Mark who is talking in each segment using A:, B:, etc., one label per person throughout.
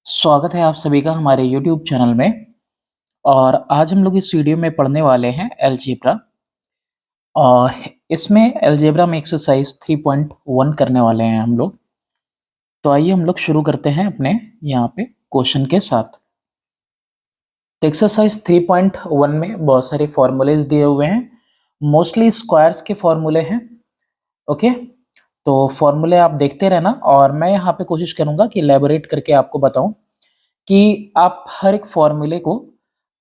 A: स्वागत है आप सभी का हमारे YouTube चैनल में। और आज हम लोग इस वीडियो में पढ़ने वाले हैं अलजेब्रा। और इसमें अलजेब्रा में एक्सरसाइज 3.1 करने वाले हैं हम लोग। तो आइए हम लोग शुरू करते हैं अपने यहाँ पे क्वेश्चन के साथ। तो एक्सरसाइज 3.1 में बहुत सारे फॉर्मूलेज दिए हुए हैं, मोस्टली स्क्वायर्स के फॉर्मूले हैं। ओके, तो फॉर्मूले आप देखते रहना और मैं यहाँ पे कोशिश करूँगा कि इलेबोरेट करके आपको बताऊँ कि आप हर एक फॉर्मूले को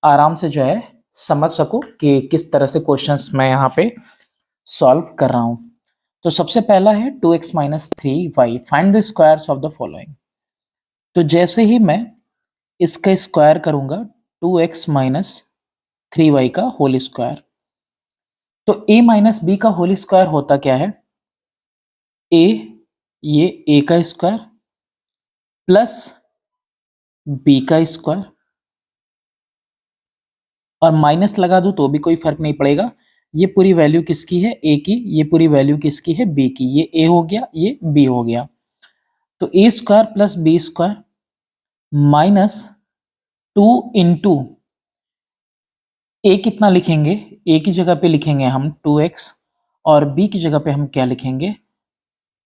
A: आराम से जो है समझ सको कि किस तरह से क्वेश्चंस मैं यहाँ पे सॉल्व कर रहा हूँ। तो सबसे पहला है 2x minus 3y, find the squares of the following. तो जैसे ही मैं इसका स्क्वायर करूंगा 2x माइनस 3y का होल स्क्वायर, तो a माइनस बी का होल स्क्वायर होता क्या है? a, ये a का स्क्वायर प्लस b का स्क्वायर, और माइनस लगा दूं तो भी कोई फर्क नहीं पड़ेगा। ये पूरी वैल्यू किसकी है? ए की। ये पूरी वैल्यू किसकी है? बी की। ये ए हो गया, ये बी हो गया। तो a square plus B square minus 2 into a कितना लिखेंगे? ए की जगह पे लिखेंगे हम 2x, और बी की जगह पे हम क्या लिखेंगे?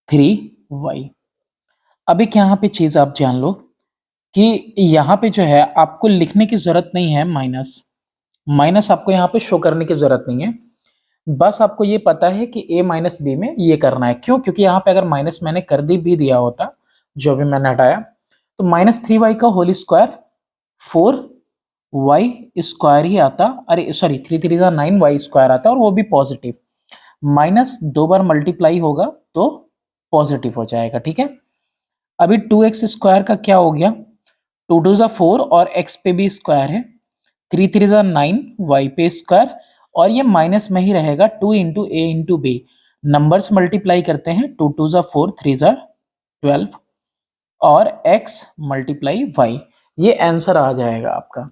A: 3y। अब एक यहाँ पे चीज आप जान लो कि यहाँ पे जो है आपको लिखने की जरूरत नहीं है माइनस। माइनस आपको यहाँ पे शो करने की जरूरत नहीं है। बस आपको ये पता है कि a माइनस बी में ये करना है। क्यों? क्योंकि यहाँ पे अगर माइनस मैंने कर दी भी दिया होता, जो भी मैंने हटाया, तो माइनस 3y का होल स्क्वायर 4y स्क्वायर ही आता। अरे सॉरी, 3 3 9 y स्क्वायर आता, और वो भी पॉजिटिव। माइनस 2 बार मल्टीप्लाई होगा तो पॉजिटिव हो जाएगा। ठीक है, अभी 2x स्क्वायर का क्या हो गया? 2 2 4 और x पे भी स्क्वायर है, 3 3 9 y पे स्क्वायर, और ये माइनस में ही रहेगा 2 इंटू ए इंटू बी। नंबर्स मल्टीप्लाई करते हैं, 2 2 4, 3 12, और x मल्टीप्लाई y, ये आंसर आ जाएगा आपका।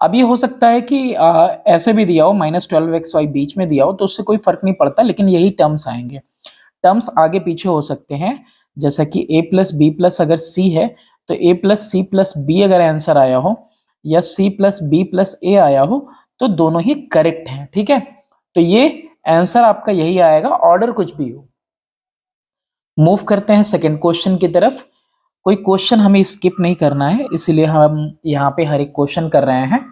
A: अब ये हो सकता है कि ऐसे भी दिया हो, -12xy बीच में दिया हो, तो उससे कोई फर्क नहीं पड़ता, लेकिन यही टर्म्स आएंगे। टर्म्स आगे पीछे हो सकते हैं, जैसा कि a प्लस बी प्लस अगर c है तो a plus C plus B अगर आंसर आया हो, या c plus B plus A आया हो, तो दोनों ही करेक्ट हैं। ठीक है, तो ये आंसर आपका यही आएगा, ऑर्डर कुछ भी हो। मूव करते हैं सेकंड क्वेश्चन की तरफ। कोई क्वेश्चन हमें स्किप नहीं करना है, इसीलिए हम यहाँ पे हर एक क्वेश्चन कर रहे हैं,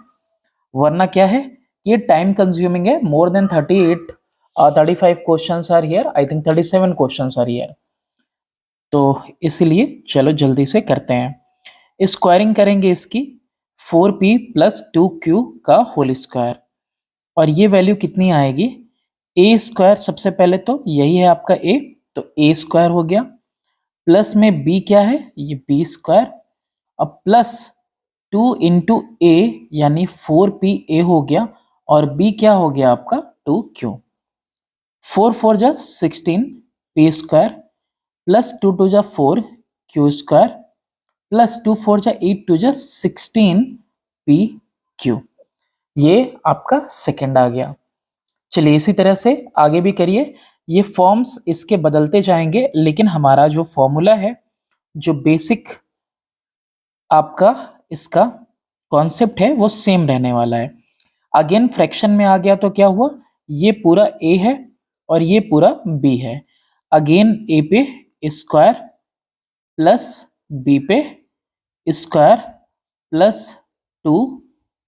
A: वरना क्या है, ये टाइम कंज्यूमिंग है। More than 35 questions are here, I think 37 questions are here. तो इसलिए चलो जल्दी से करते हैं। स्क्वायरिंग करेंगे इसकी, 4p प्लस 2q का होल स्क्वायर, और ये वैल्यू कितनी आएगी? ए स्क्वायर, सबसे पहले तो यही है आपका ए, तो ए स्क्वायर हो गया, प्लस में बी क्या है? ये बी स्क्वायर, अब प्लस 2 इंटू ए यानी 4pa हो गया, और बी क्या हो गया आपका? 2q। 4 4 जा 16 p स्क्वायर, प्लस 2 2 जा 4 q स्क्वायर, प्लस 2 4 जा 8 2 जा 16 p q। ये आपका सेकंड आ गया। चलिए इसी तरह से आगे भी करिए। ये फॉर्म्स इसके बदलते जाएंगे, लेकिन हमारा जो फॉर्मूला है, जो बेसिक आपका इसका कॉन्सेप्ट है, वो सेम रहने वाला है। अगेन फ्रैक्शन में आ गया तो क्या हुआ? ये पूरा a है और ये पूरा b है। अगेन a पे स्क्वायर प्लस b पे स्क्वायर प्लस 2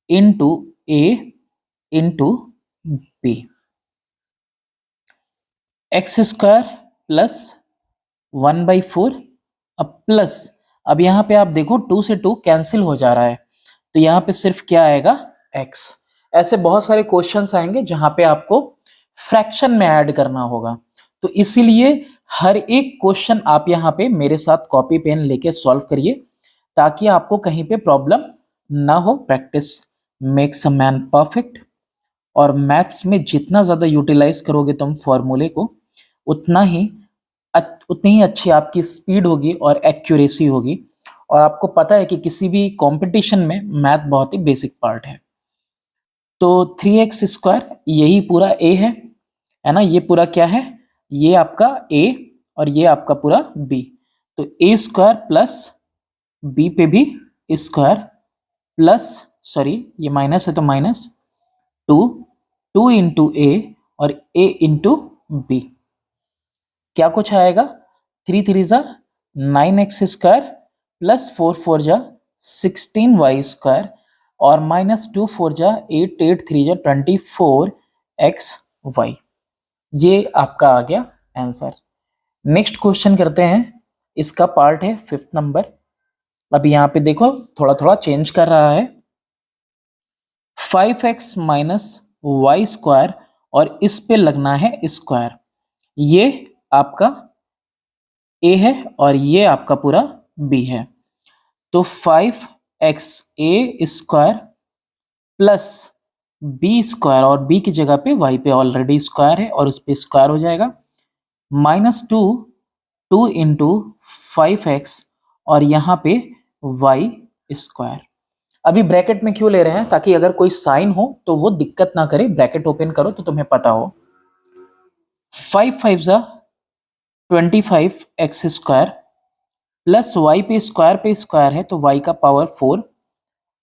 A: इंटू ए into b, x square plus 1/4, अब प्लस, अब यहाँ पे आप देखो 2 से 2 कैंसिल हो जा रहा है, तो यहाँ पे सिर्फ क्या आएगा? x। ऐसे बहुत सारे क्वेश्चंस आएंगे जहां पे आपको फ्रैक्शन में ऐड करना होगा, तो इसीलिए हर एक क्वेश्चन आप यहाँ पे मेरे साथ कॉपी पेन लेके सॉल्व करिए, ताकि आपको कहीं पे प्रॉब्लम ना हो। Practice makes a man perfect, और मैथ्स में जितना ज्यादा यूटिलाइज करोगे तुम फॉर्मूले को, उतना ही उतनी ही अच्छी आपकी स्पीड होगी और एक्यूरेसी होगी। और आपको पता है कि किसी भी कंपटीशन में मैथ बहुत ही बेसिक पार्ट है। तो 3x स्क्वायर यही पूरा a है ना? ये पूरा क्या है? ये आपका a, और ये आपका पूरा b। तो a स्क्वायर प्लस b पे भी स्क्वायर प्लस, सॉरी ये माइनस है तो माइनस 2 इंटू ए और ए इंटू बी। क्या कुछ आएगा, 3 3 जा 9x स्क्वायर प्लस 4 4 जा 16y स्क्वायर और माइनस 2 4 जा 8 8 3 जा 24xy। ये आपका आ गया आंसर। नेक्स्ट क्वेश्चन करते हैं, इसका पार्ट है 5th नंबर। अब यहाँ पे देखो थोड़ा थोड़ा चेंज कर रहा है। 5x माइनस वाई स्क्वायर और इस पे लगना है स्क्वायर। ये आपका a है और ये आपका पूरा b है। तो 5x a square plus b square और b की जगह पे y पे ऑलरेडी स्क्वायर है और उस पे स्क्वायर हो जाएगा, माइनस 2 इंटू 5x और यहाँ पे y स्क्वायर। अभी ब्रैकेट में क्यों ले रहे हैं, ताकि अगर कोई साइन हो तो वो दिक्कत ना करे। ब्रैकेट ओपन करो तो तुम्हें पता हो। 5 5 जा 25x स्क्वायर प्लस y पे स्क्वायर है तो y का पावर 4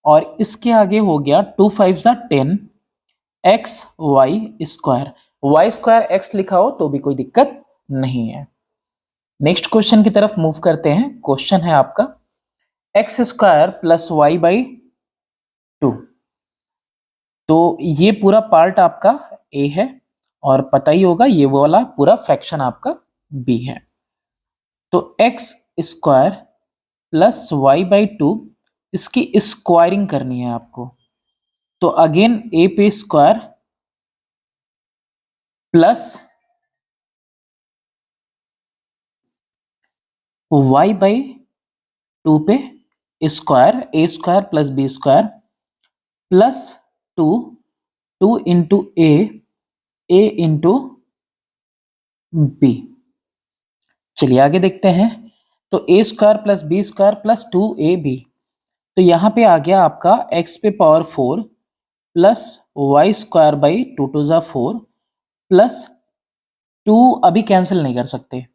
A: और इसके आगे हो गया 2 5 जा 10 x y square. y square x लिखा हो तो भी कोई दिक्कत नहीं है। नेक्स्ट क्वेश्चन की तरफ मूव करते हैं। क्वेश्चन है आपका X square plus Y by 2। तो ये पूरा पार्ट आपका a है और पता ही होगा ये वाला पूरा फ्रैक्शन आपका b है। तो x square plus Y by 2 इसकी स्क्वायरिंग करनी है आपको। तो अगेन a पे स्क्वायर प्लस y बाई 2 पे square, a square plus b square plus 2 into A into B. चलिए आगे देखते हैं। तो a square plus B square plus 2ab, तो यहाँ पे आ गया आपका x पे power 4 plus Y square by 2 2 जा 4 प्लस 2, अभी कैंसिल नहीं कर सकते।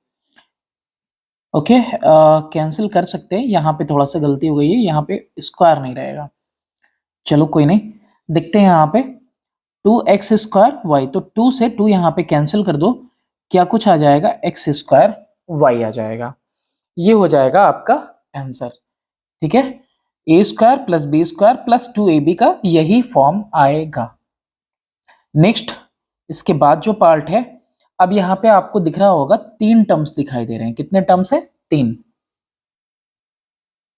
A: ओके, कैंसिल कर सकते हैं। यहाँ पे थोड़ा सा गलती हो गई है, यहाँ पे स्क्वायर नहीं रहेगा। चलो कोई नहीं, देखते हैं यहाँ पे 2x स्क्वायर वाई, तो 2 से 2 यहाँ पे कैंसिल कर दो, क्या कुछ आ जाएगा, x स्क्वायर वाई आ जाएगा। ये हो जाएगा आपका आंसर। ठीक है, a square plus B square plus 2ab का यही फॉर्म आएगा। नेक्स्ट, इसके बाद जो पार्ट है, अब यहाँ पे आपको दिख रहा होगा 3 टर्म्स दिखाई दे रहे हैं। कितने टर्म्स है, 3।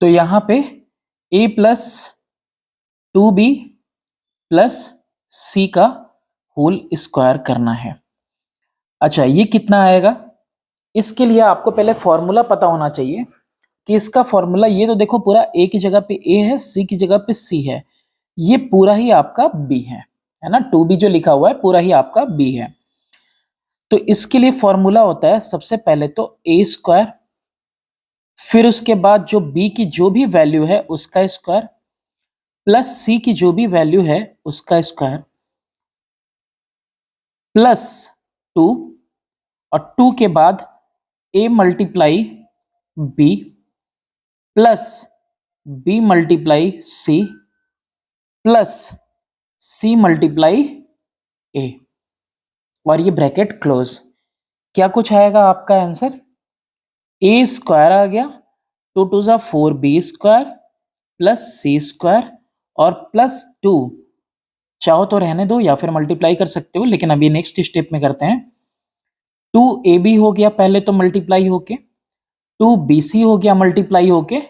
A: तो यहाँ पे a plus 2b plus c का होल स्क्वायर करना है। अच्छा, ये कितना आएगा, इसके लिए आपको पहले फॉर्मूला पता होना चाहिए कि इसका फॉर्मूला, ये तो देखो पूरा a की जगह पे a है, c की जगह पे c है, ये पूरा ही आपका b है ना। 2b जो लिखा हुआ है पूरा ही आपका b है। तो इसके लिए फॉर्मूला होता है सबसे पहले तो a स्क्वायर, फिर उसके बाद जो b की जो भी वैल्यू है उसका स्क्वायर प्लस c की जो भी वैल्यू है उसका स्क्वायर प्लस 2 और 2 के बाद a multiply b plus b multiply c plus c multiply a और ये ब्रैकेट क्लोज। क्या कुछ आएगा आपका आंसर, a स्क्वायर आ गया, 2 2 जा 4b square plus c square और प्लस 2, चाहो तो रहने दो या फिर मल्टीप्लाई कर सकते हो, लेकिन अभी नेक्स्ट स्टेप में करते हैं। 2ab हो गया पहले तो मल्टीप्लाई होके, 2bc हो गया मल्टीप्लाई होके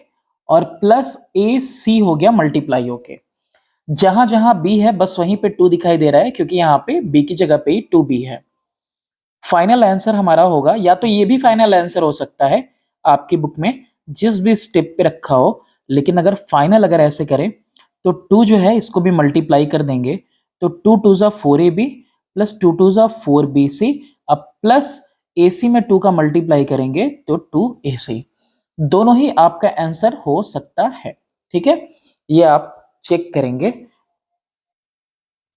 A: और प्लस ac हो गया मल्टीप्लाई होके। जहां जहां b है बस वहीं पे 2 दिखाई दे रहा है, क्योंकि यहाँ पे b की जगह पे ही 2b है। फाइनल आंसर हमारा होगा, या तो ये भी फाइनल आंसर हो सकता है आपकी बुक में जिस भी स्टेप पे रखा हो, लेकिन अगर फाइनल अगर ऐसे करें तो 2 जो है इसको भी मल्टीप्लाई कर देंगे, तो 2 2 जा 4ab प्लस 2 2 जा 4bc, अब प्लस ac में 2 का मल्टीप्लाई करेंगे तो 2ac। दोनों ही आपका आंसर हो सकता है। ठीक है, ये आप चेक करेंगे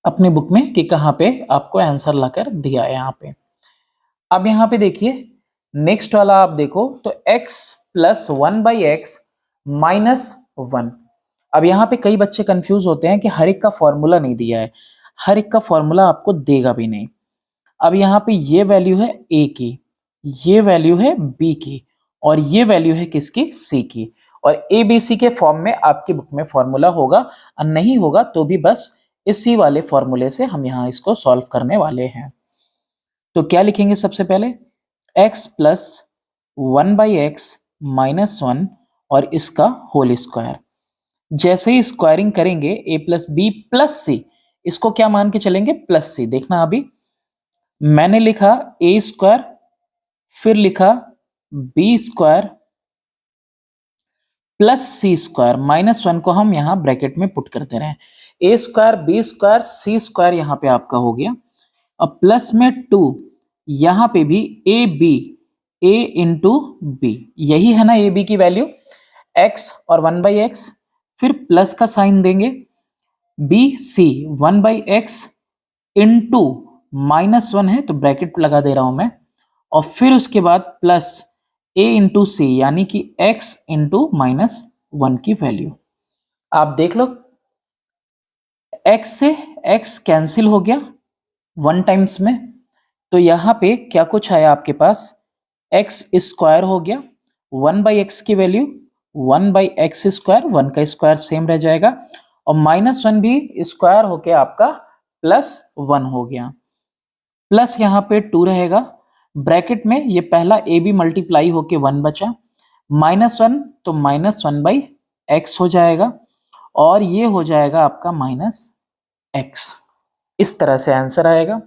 A: अपनी बुक में कि कहाँ पे आपको आंसर लाकर दिया है यहाँ पे। अब यहाँ पे देखिए नेक्स्ट वाला आप देखो, तो x plus 1 by x minus 1, अब यहाँ पे कई बच्चे कंफ्यूज होते हैं कि हर एक का फॉर्मूला नहीं दिया है, हर एक का फॉर्मूला आपको देगा भी नहीं। अब यहाँ पे ये वैल्यू है ए की, ये वैल्यू है बी की, और ये वैल्यू है किसकी, सी की। और ए बी सी के फॉर्म में आपकी बुक में फॉर्मूला होगा, और नहीं होगा तो भी बस इसी वाले फॉर्मूले से हम यहाँ इसको सॉल्व करने वाले हैं। तो क्या लिखेंगे सबसे पहले, x प्लस 1/x माइनस 1 और इसका होल स्क्वायर। जैसे ही स्क्वायरिंग करेंगे a प्लस बी प्लस सी, इसको क्या मान के चलेंगे, प्लस सी। देखना अभी मैंने लिखा a स्क्वायर, फिर लिखा b square plus c square, minus 1 को हम यहां ब्रैकेट में पुट करते रहे। a square B square C square यहां पे आपका हो गया। अब प्लस में 2, यहां पे भी A B, A into B, यही है ना ए बी की वैल्यू, x और 1/x, फिर प्लस का साइन देंगे, B C 1/x into minus 1 है तो ब्रैकेट लगा दे रहा हूं मैं, और फिर उसके बाद प्लस a इंटू सी, यानी कि x इंटू माइनस 1 की वैल्यू। आप देख लो x से x कैंसिल हो गया 1 टाइम्स में, तो यहां पे क्या कुछ आया आपके पास, x स्क्वायर हो गया, 1/x की वैल्यू 1/x स्क्वायर, 1 का स्क्वायर सेम रह जाएगा, और माइनस 1 भी स्क्वायर होके आपका प्लस 1 हो गया, प्लस यहाँ पे 2 रहेगा, ब्रैकेट में ये पहला ए बी मल्टीप्लाई होके 1 बचा, माइनस 1 तो माइनस 1/x हो जाएगा, और ये हो जाएगा आपका माइनस x। इस तरह से आंसर आएगा।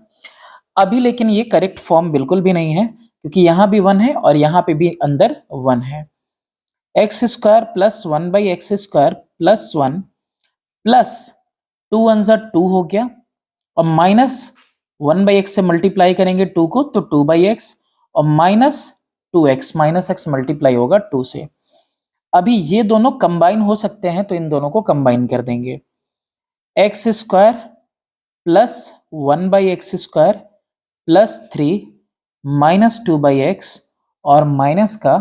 A: अभी लेकिन ये करेक्ट फॉर्म बिल्कुल भी नहीं है, क्योंकि यहां भी 1 है और यहां पे भी अंदर 1 है। X square plus 1/x square plus 1 plus 2 1 जा 2 हो गया, और माइनस 1/x से मल्टीप्लाई करेंगे 2 को तो 2/x, और minus 2x, minus x multiply होगा 2 से। अभी ये दोनों कंबाइन हो सकते हैं तो इन दोनों को कंबाइन कर देंगे, x square plus 1/x square plus 3 minus 2/x और माइनस का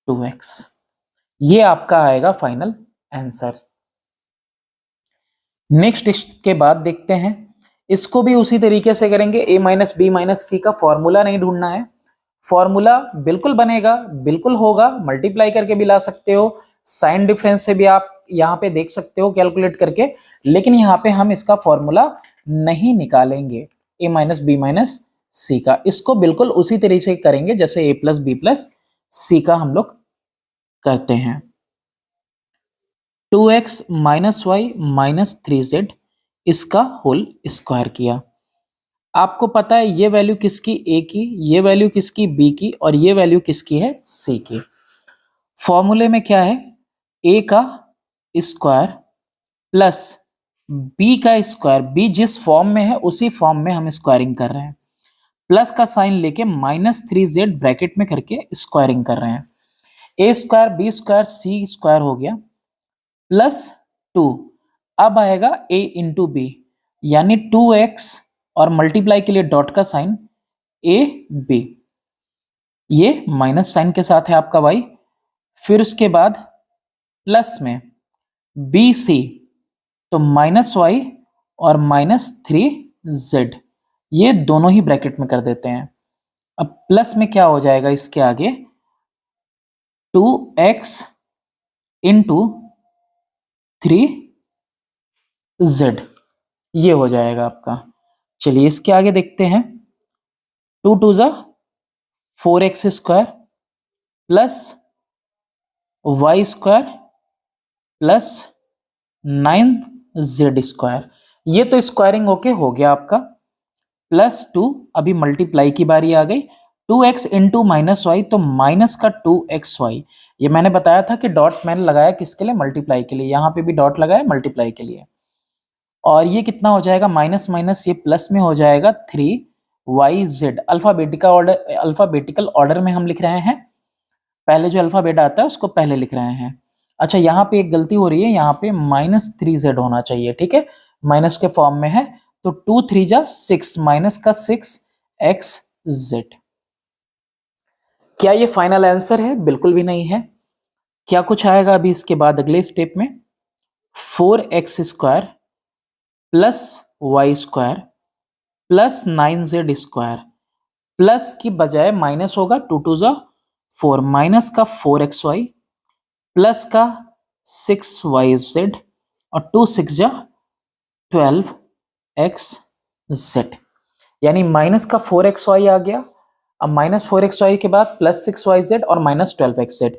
A: 2x, ये आपका आएगा फाइनल आंसर। नेक्स्ट इसके बाद देखते हैं, इसको भी उसी तरीके से करेंगे, a minus B minus c का फॉर्मूला नहीं ढूंढना है, फॉर्मूला बिल्कुल बनेगा, बिल्कुल होगा, मल्टीप्लाई करके भी ला सकते हो, साइन डिफरेंस से भी आप यहाँ पे देख सकते हो कैलकुलेट करके, लेकिन यहाँ पे हम इसका फॉर्मूला नहीं निकालेंगे a minus B minus c का, इसको बिल्कुल उसी तरीके से करेंगे जैसे a plus B plus c का हम लोग करते हैं। 2x minus Y minus 3z, इसका होल स्क्वायर किया। आपको पता है ये वैल्यू किसकी, a की, ये वैल्यू किसकी, b की, और ये वैल्यू किसकी है, c की। फॉर्मूले में क्या है, a का स्क्वायर प्लस b का स्क्वायर, b जिस फॉर्म में है उसी फॉर्म में हम स्क्वायरिंग कर रहे हैं, प्लस का साइन लेके -3z ब्रैकेट में करके स्क्वायरिंग कर रहे हैं, a square b square c square हो गया प्लस 2, अब आएगा a इंटू बी, यानी 2x और मल्टीप्लाई के लिए डॉट का साइन a b, ये माइनस साइन के साथ है आपका y, फिर उसके बाद प्लस में बी सी, तो माइनस वाई और -3z, ये दोनों ही ब्रैकेट में कर देते हैं। अब प्लस में क्या हो जाएगा इसके आगे, 2x इंटू 3z, ये हो जाएगा आपका। चलिए इसके आगे देखते हैं, 2 2 जा 4x square plus Y square plus 9z square, ये तो स्क्वायरिंग होके हो गया आपका, प्लस 2, अभी मल्टीप्लाई की बारी आ गई, 2x इंटू माइनस वाई, तो माइनस का 2xy, ये मैंने बताया था कि डॉट मैंने लगाया किसके लिए, मल्टीप्लाई के लिए, यहां पे भी डॉट लगाया मल्टीप्लाई के लिए, और ये कितना हो जाएगा, माइनस माइनस ये प्लस में हो जाएगा 3yz। अल्फाबेटिकल ऑर्डर में हम लिख रहे हैं, पहले जो अल्फाबेट आता है उसको पहले लिख रहे हैं। अच्छा यहाँ पे एक गलती हो रही है, यहाँ पे -3z होना चाहिए, ठीक है, माइनस के फॉर्म में है, तो 2 3 जा 6, माइनस का 6xz। क्या ये फाइनल आंसर है, बिल्कुल भी नहीं है। क्या कुछ आएगा अभी इसके बाद अगले स्टेप में, 4x² plus y² plus 9z² plus की बजाय माइनस होगा, 2 2 ज़ा 4, माइनस का 4xy प्लस का 6yz और 2 6 ज़ा 12xz, यानी माइनस का 4xy आ गया। अब माइनस 4xy के बाद प्लस 6yz और माइनस 12xz।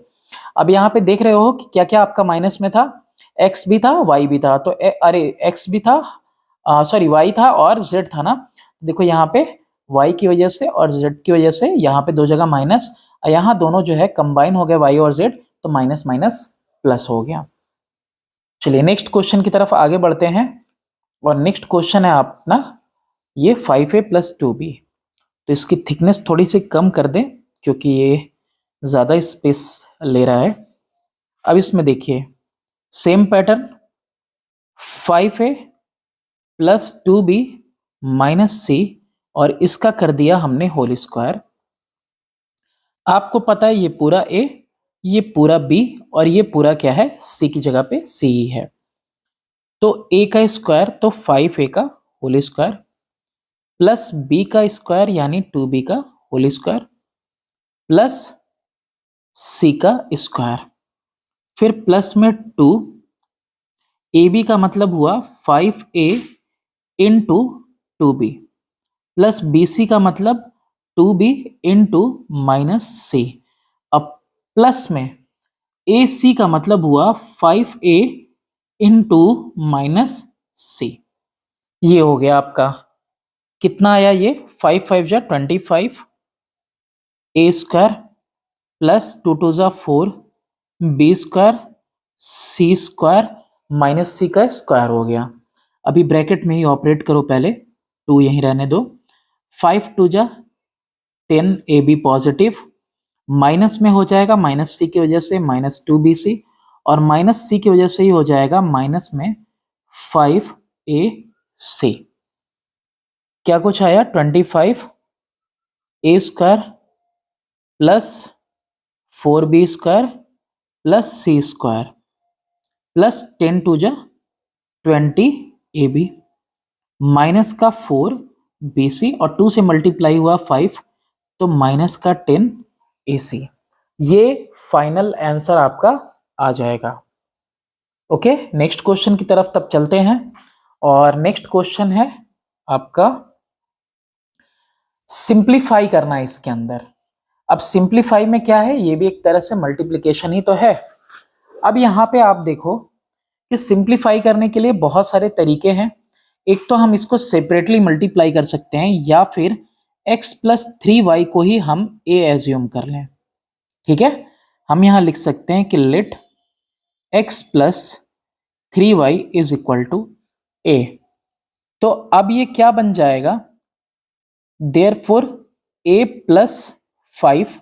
A: अब यहाँ पे देख रहे हो कि क्या क्या आपका माइनस में था, x भी था y भी था, तो अरे x भी था, सॉरी y था और z था ना। देखो यहाँ पे y की वजह से और z की वजह से यहाँ पे दो जगह माइनस, यहाँ दोनों जो है कंबाइन हो गए y और z, तो माइनस माइनस प्लस हो गया। चलिए नेक्स्ट क्वेश्चन की तरफ आगे बढ़ते हैं, और नेक्स्ट क्वेश्चन है अपना ये 5a प्लस 2b। तो इसकी थिकनेस थोड़ी सी कम कर दें क्योंकि ये ज़्यादा स्पेस ले रहा है। अब इसमें देखिए same pattern, 5a plus 2b minus c, और इसका कर दिया हमने होल स्क्वायर। आपको पता है ये पूरा a, ये पूरा b, और ये पूरा क्या है, c की जगह पे c ही है। तो a का स्क्वायर तो 5a का होल स्क्वायर प्लस b का स्क्वायर यानी 2b का होल स्क्वायर प्लस c का स्क्वायर, फिर प्लस में 2, ए बी का मतलब हुआ 5a into 2b, plus b सी का मतलब 2b इंटू माइनस सी। अब प्लस में ए सी का मतलब हुआ 5a इंटू माइनस सी। ये हो गया आपका, कितना आया ये, 5 5 जा 25 ए स्क्वायर प्लस 2 2 जा 4 बी स्क्वायर सी स्क्वायर माइनस सी का स्क्वायर हो गया। अभी ब्रैकेट में ही ऑपरेट करो, पहले 2 यहीं रहने दो। 5 2 जा 10 ए बी पॉजिटिव, माइनस में हो जाएगा माइनस सी की वजह से माइनस 2 बी सी, और माइनस सी की वजह से ही हो जाएगा माइनस में 5 ए सी। क्या कुछ आया, 25 a square plus 4b square plus c square plus 10 2 जा 20 ए बी माइनस का 4 बी सी, और 2 से मल्टीप्लाई हुआ 5, तो माइनस का 10 ए सी। ये फाइनल आंसर आपका आ जाएगा। ओके, नेक्स्ट क्वेश्चन की तरफ तब चलते हैं, और नेक्स्ट क्वेश्चन है आपका सिंप्लीफाई करना है इसके अंदर। अब सिंप्लीफाई में क्या है, ये भी एक तरह से मल्टीप्लिकेशन ही तो है। अब यहाँ पे आप देखो कि सिंप्लीफाई करने के लिए बहुत सारे तरीके हैं। एक तो हम इसको सेपरेटली मल्टीप्लाई कर सकते हैं, या फिर x प्लस 3y को ही हम a एज्यूम कर लें। ठीक है, हम यहाँ लिख सकते हैं कि let x plus 3y is equal to a। तो अब ये क्या बन जाएगा, देयरफॉर a प्लस 5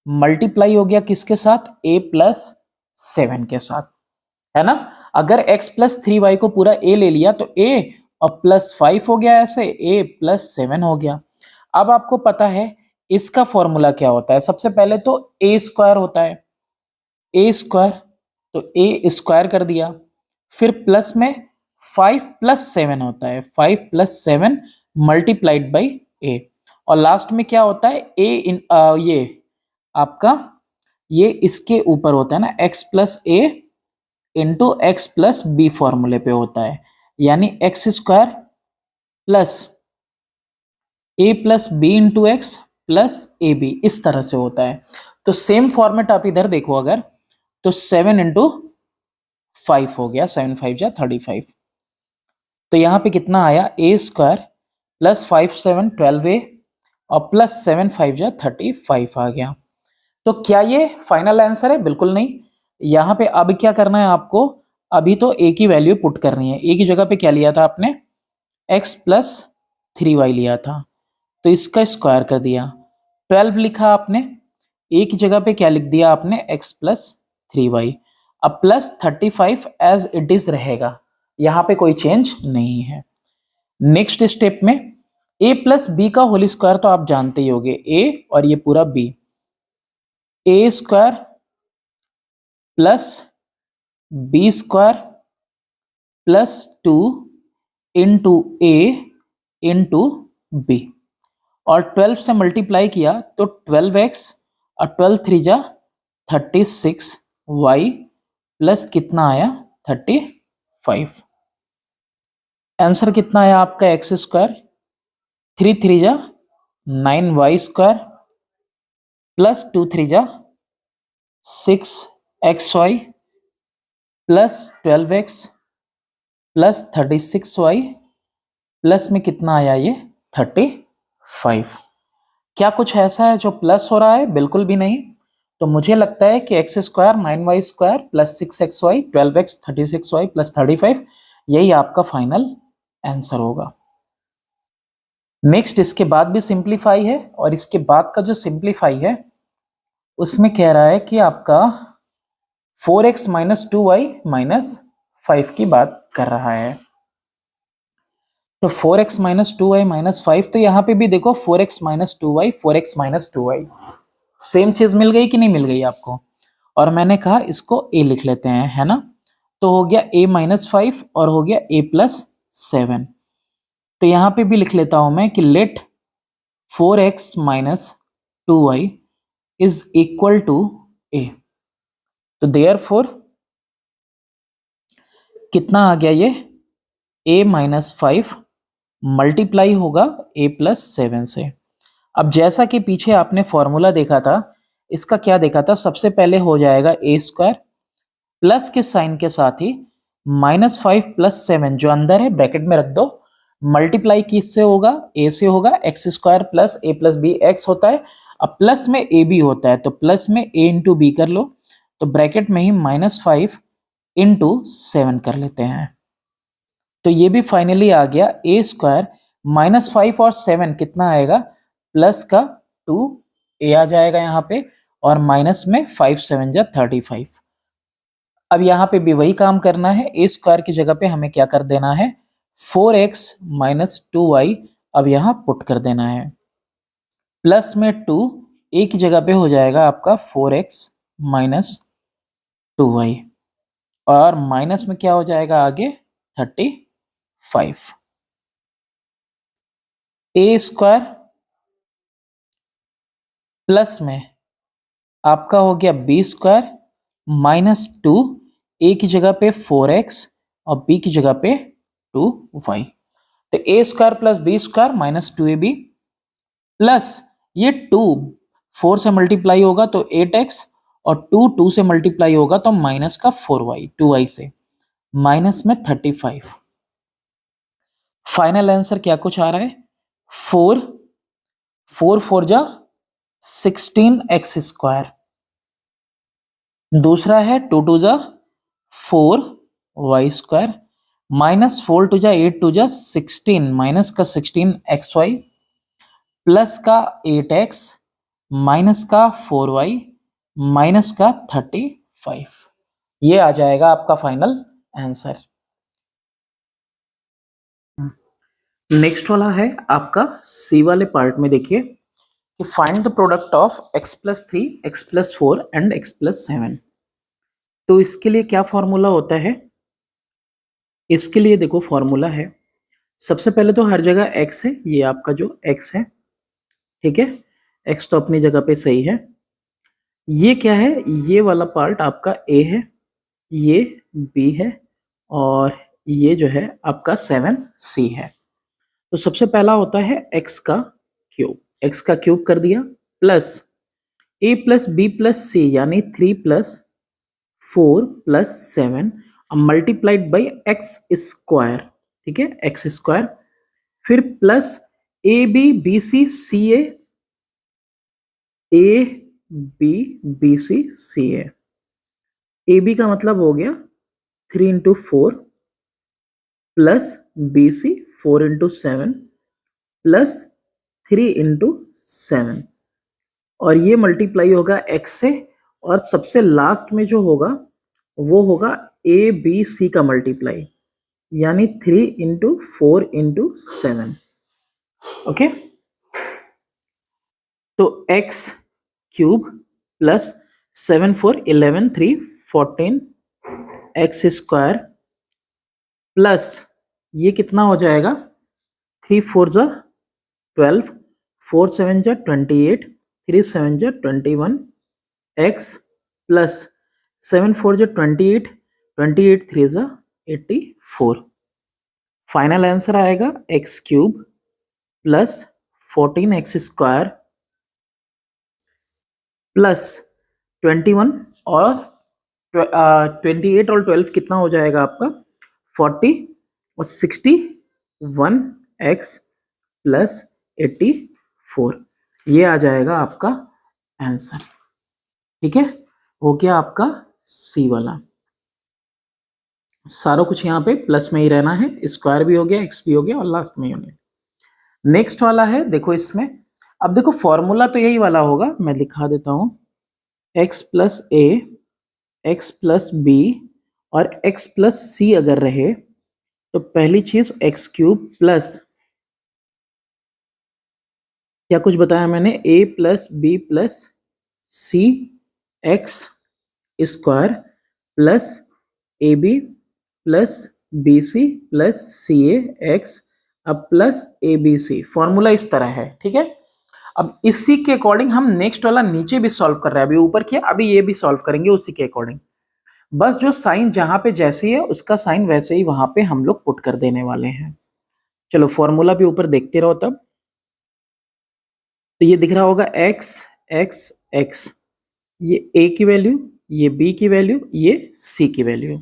A: मल्टीप्लाई हो गया किसके साथ, a प्लस 7 के साथ, है ना। अगर x प्लस 3y को पूरा a ले लिया तो a और प्लस 5 हो गया, ऐसे a प्लस 7 हो गया। अब आपको पता है इसका फॉर्मूला क्या होता है, सबसे पहले तो a स्क्वायर होता है, a स्क्वायर, तो a स्क्वायर कर दिया, फिर प्लस में 5 प्लस 7 होता है, 5 प्लस 7 मल्टीप्लाइड बाई a, और लास्ट में क्या होता है a इन ये आपका ये इसके ऊपर होता है ना, x plus a into X plus B फॉर्मूले पे होता है, यानी X square plus A plus B into X plus A B, इस तरह से होता है। तो सेम फॉर्मेट आप इधर देखो अगर, तो 7 इंटू 5 हो गया, 7 5 जा 35। तो यहाँ पे कितना आया, ए स्क्वायर प्लस 5 7 12a और प्लस 7 5 जा 35 आ गया। तो क्या ये फाइनल आंसर है, बिल्कुल नहीं। यहाँ पे अब क्या करना है आपको, अभी तो a की वैल्यू पुट करनी है। a की जगह पे क्या लिया था आपने, x प्लस 3y लिया था, तो इसका स्क्वायर कर दिया। 12 लिखा आपने, a की जगह पे क्या लिख दिया आपने, x प्लस 3y। अब प्लस 35 एज इट इज रहेगा, यहाँ पे कोई चेंज नहीं है। नेक्स्ट स्टेप में a प्लस बी का होल स्क्वायर तो आप जानते ही होगे, a और ये पूरा b, a square plus B square +2 into A into B, और 12 से मल्टीप्लाई किया तो 12x और 12 3 जा 36y प्लस कितना आया 35। आंसर कितना आया आपका एक्स स्क्वायर 3 3 जा 9y स्क्वायर प्लस 2 3 जा 6xy plus 12x plus 36y plus में कितना आया ये 35। क्या कुछ ऐसा है जो प्लस हो रहा है? बिल्कुल भी नहीं। तो मुझे लगता है कि x square 9y square plus 6xy 12x 36y plus 35 यही आपका फाइनल आंसर होगा। नेक्स्ट इसके बाद भी सिंप्लीफाई है, और इसके बाद का जो सिंप्लीफाई है उसमें कह रहा है कि आपका 4x माइनस 2y माइनस 5 की बात कर रहा है। तो 4x माइनस 2y माइनस 5, तो यहाँ पे भी देखो 4x minus 2y 4x minus 2y same चीज मिल गई कि नहीं मिल गई आपको? और मैंने कहा इसको a लिख लेते हैं, है ना? तो हो गया a माइनस 5 और हो गया a प्लस 7। तो यहाँ पे भी लिख लेता हूं मैं कि let 4x minus 2y is equal to a। तो देयरफॉर कितना आ गया ये a माइनस 5 मल्टीप्लाई होगा a प्लस 7 से। अब जैसा कि पीछे आपने फॉर्मूला देखा था, इसका क्या देखा था, सबसे पहले हो जाएगा a स्क्वायर प्लस के साइन के साथ ही माइनस 5 प्लस 7 जो अंदर है ब्रैकेट में रख दो, मल्टीप्लाई किससे होगा a से होगा, X square plus a plus B X होता है, अब प्लस में a भी होता है तो प्लस में a इंटू बी कर लो, तो ब्रैकेट में ही माइनस 5 इंटू 7 कर लेते हैं। तो ये भी फाइनली आ गया a स्क्वायर माइनस 5 और 7 कितना आएगा, प्लस का 2 a आ जाएगा यहाँ पे, और माइनस में 5 7 जा 35। अब यहाँ पे भी वही काम करना है, a स्क्वायर की जगह पे हमें क्या कर देना है 4x माइनस 2y अब यहाँ पुट कर देना है, प्लस में 2 a की जगह पे हो जाएगा आपका 4x माइनस 2y, और माइनस में क्या हो जाएगा आगे 35। a स्क्वायर प्लस में आपका हो गया b स्क्वायर माइनस 2 a की जगह पे 4x और b की जगह पे 2y, तो a square plus B square minus 2ab plus ये 2 4 से मल्टीप्लाई होगा तो 8x और 2 2 से मल्टीप्लाई होगा तो माइनस का 4y 2y से माइनस में 35। फाइनल आंसर क्या कुछ आ रहा है 4 4 4 जा 16x स्क्वायर, दूसरा है 2 2 जा 4y स्क्वायर माइनस 4 2 जा 8 2 जा 16 माइनस का 16xy प्लस का 8x माइनस का 4y माइनस का 35। ये आ जाएगा आपका फाइनल आंसर। नेक्स्ट वाला है आपका सी वाले पार्ट में, देखिए कि find the product of x plus 3 x plus 4 and x plus 7। तो इसके लिए क्या फॉर्मूला होता है, इसके लिए देखो फॉर्मूला है, सबसे पहले तो हर जगह x है, ये आपका जो x है, ठीक है, x तो अपनी जगह पे सही है। ये क्या है, ये वाला पार्ट आपका a है, ये b है, और ये जो है आपका 7c है। तो सबसे पहला होता है x का क्यूब कर दिया, plus a plus B plus c यानी 3 plus 4 plus 7 multiplied by x square, ठीक है, एक्स स्क्वायर, फिर plus A b b c c a b b c a b का मतलब हो गया 3 into 4 plus b c 4 into 7 plus 3 into 7, और ये मल्टीप्लाई होगा x से, और सबसे लास्ट में जो होगा वो होगा ए बी सी का मल्टीप्लाई यानी 3 इंटू 4 इंटू 7। ओके, तो x cube plus 7 4 11 3 14 x square plus ये कितना हो जाएगा, 3 4 जा 12, 4 7 जा 28, 3 7 जा 21 x प्लस 7 4 जा 28, 28 3 जा 84। फाइनल आंसर आएगा x cube plus 14x square plus 21 और 28 और 12 कितना हो जाएगा आपका 40 और 61x प्लस 84। ये आ जाएगा आपका आंसर। ठीक है, हो गया आपका सी वाला। सारा कुछ यहाँ पे प्लस में ही रहना है, स्क्वायर भी हो गया, एक्स भी हो गया और लास्ट में यूनिट। नेक्स्ट वाला है, देखो इसमें, अब देखो फॉर्मूला तो यही वाला होगा, मैं दिखा देता हूं, x प्लस ए, एक्स प्लस बी और x प्लस सी अगर रहे तो पहली चीज एक्स क्यूब प्लस, क्या कुछ बताया मैंने, a plus B plus c x square plus A B plus b c plus c x, अब प्लस ए बी सी। फॉर्मूला इस तरह है, ठीक है। अब इसी के अकॉर्डिंग हम नेक्स्ट वाला नीचे भी सॉल्व कर रहे हैं, अभी ऊपर किया, अभी ये भी सॉल्व करेंगे उसी के अकॉर्डिंग। बस जो साइन जहां पे जैसे है उसका साइन वैसे ही वहां पे हम लोग पुट कर देने वाले हैं। चलो फॉर्मूला भी ऊपर देखते रहो तब। तो ये दिख रहा होगा x x x, ये a की वैल्यू, ये b की वैल्यू, ये c की वैल्यू।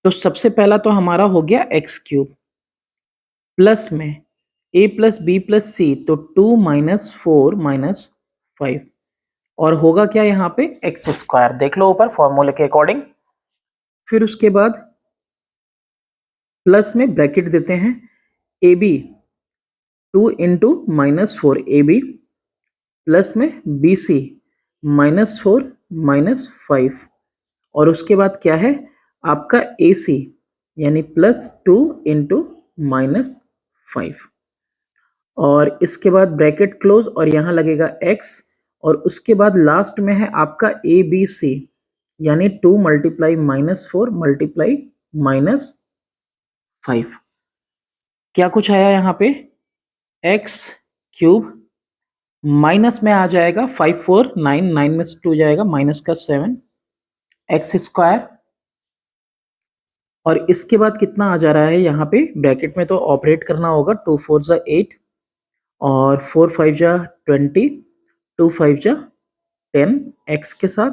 A: तो सबसे पहला तो हमारा हो गया एक्स क्यूब प्लस में a प्लस बी प्लस सी, तो 2 माइनस 4 माइनस 5 और होगा क्या यहाँ पे एक्स स्क्वायर, देख लो ऊपर फॉर्मूले के अकॉर्डिंग। फिर उसके बाद प्लस में ब्रैकेट देते हैं, A B 2 into minus 4 A B plus में बी सी माइनस 4 माइनस 5 और उसके बाद क्या है आपका ए सी यानी प्लस 2 इंटू माइनस 5 और इसके बाद ब्रैकेट क्लोज और यहाँ लगेगा x और उसके बाद लास्ट में है आपका ए बी सी यानी 2 मल्टीप्लाई माइनस 4 मल्टीप्लाई माइनस 5। क्या कुछ आया यहाँ पे एक्स क्यूब माइनस में आ जाएगा 5 4 9, 9 में से 2 जाएगा माइनस का 7 एक्स स्क्वायर और इसके बाद कितना आ जा रहा है यहाँ पे ब्रैकेट में, तो ऑपरेट करना होगा 2 4 जा 8 और 4 5 जा 20, 2 5 जा 10 एक्स के साथ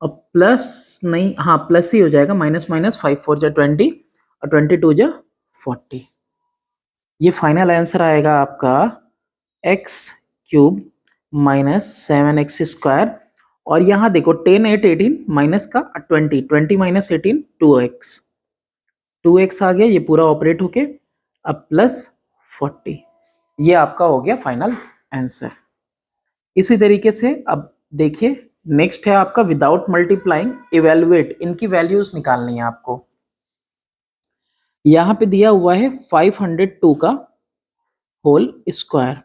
A: और प्लस नहीं, हाँ प्लस ही हो जाएगा, माइनस माइनस 5 4 जा 20 और 22 जा 40। ये फाइनल आंसर आएगा आपका x cube minus 7x square और यहाँ देखो 10 8 18 माइनस का 20, 20 माइनस 18 2x, 2x आ गया, ये पूरा ऑपरेट होके अब प्लस 40। ये आपका हो गया फाइनल आंसर। इसी तरीके से अब देखिए नेक्स्ट है आपका विदाउट मल्टीप्लाइंग इवेलुएट, इनकी वैल्यूज निकालनी है आपको। यहां पे दिया हुआ है 502 का होल स्क्वायर,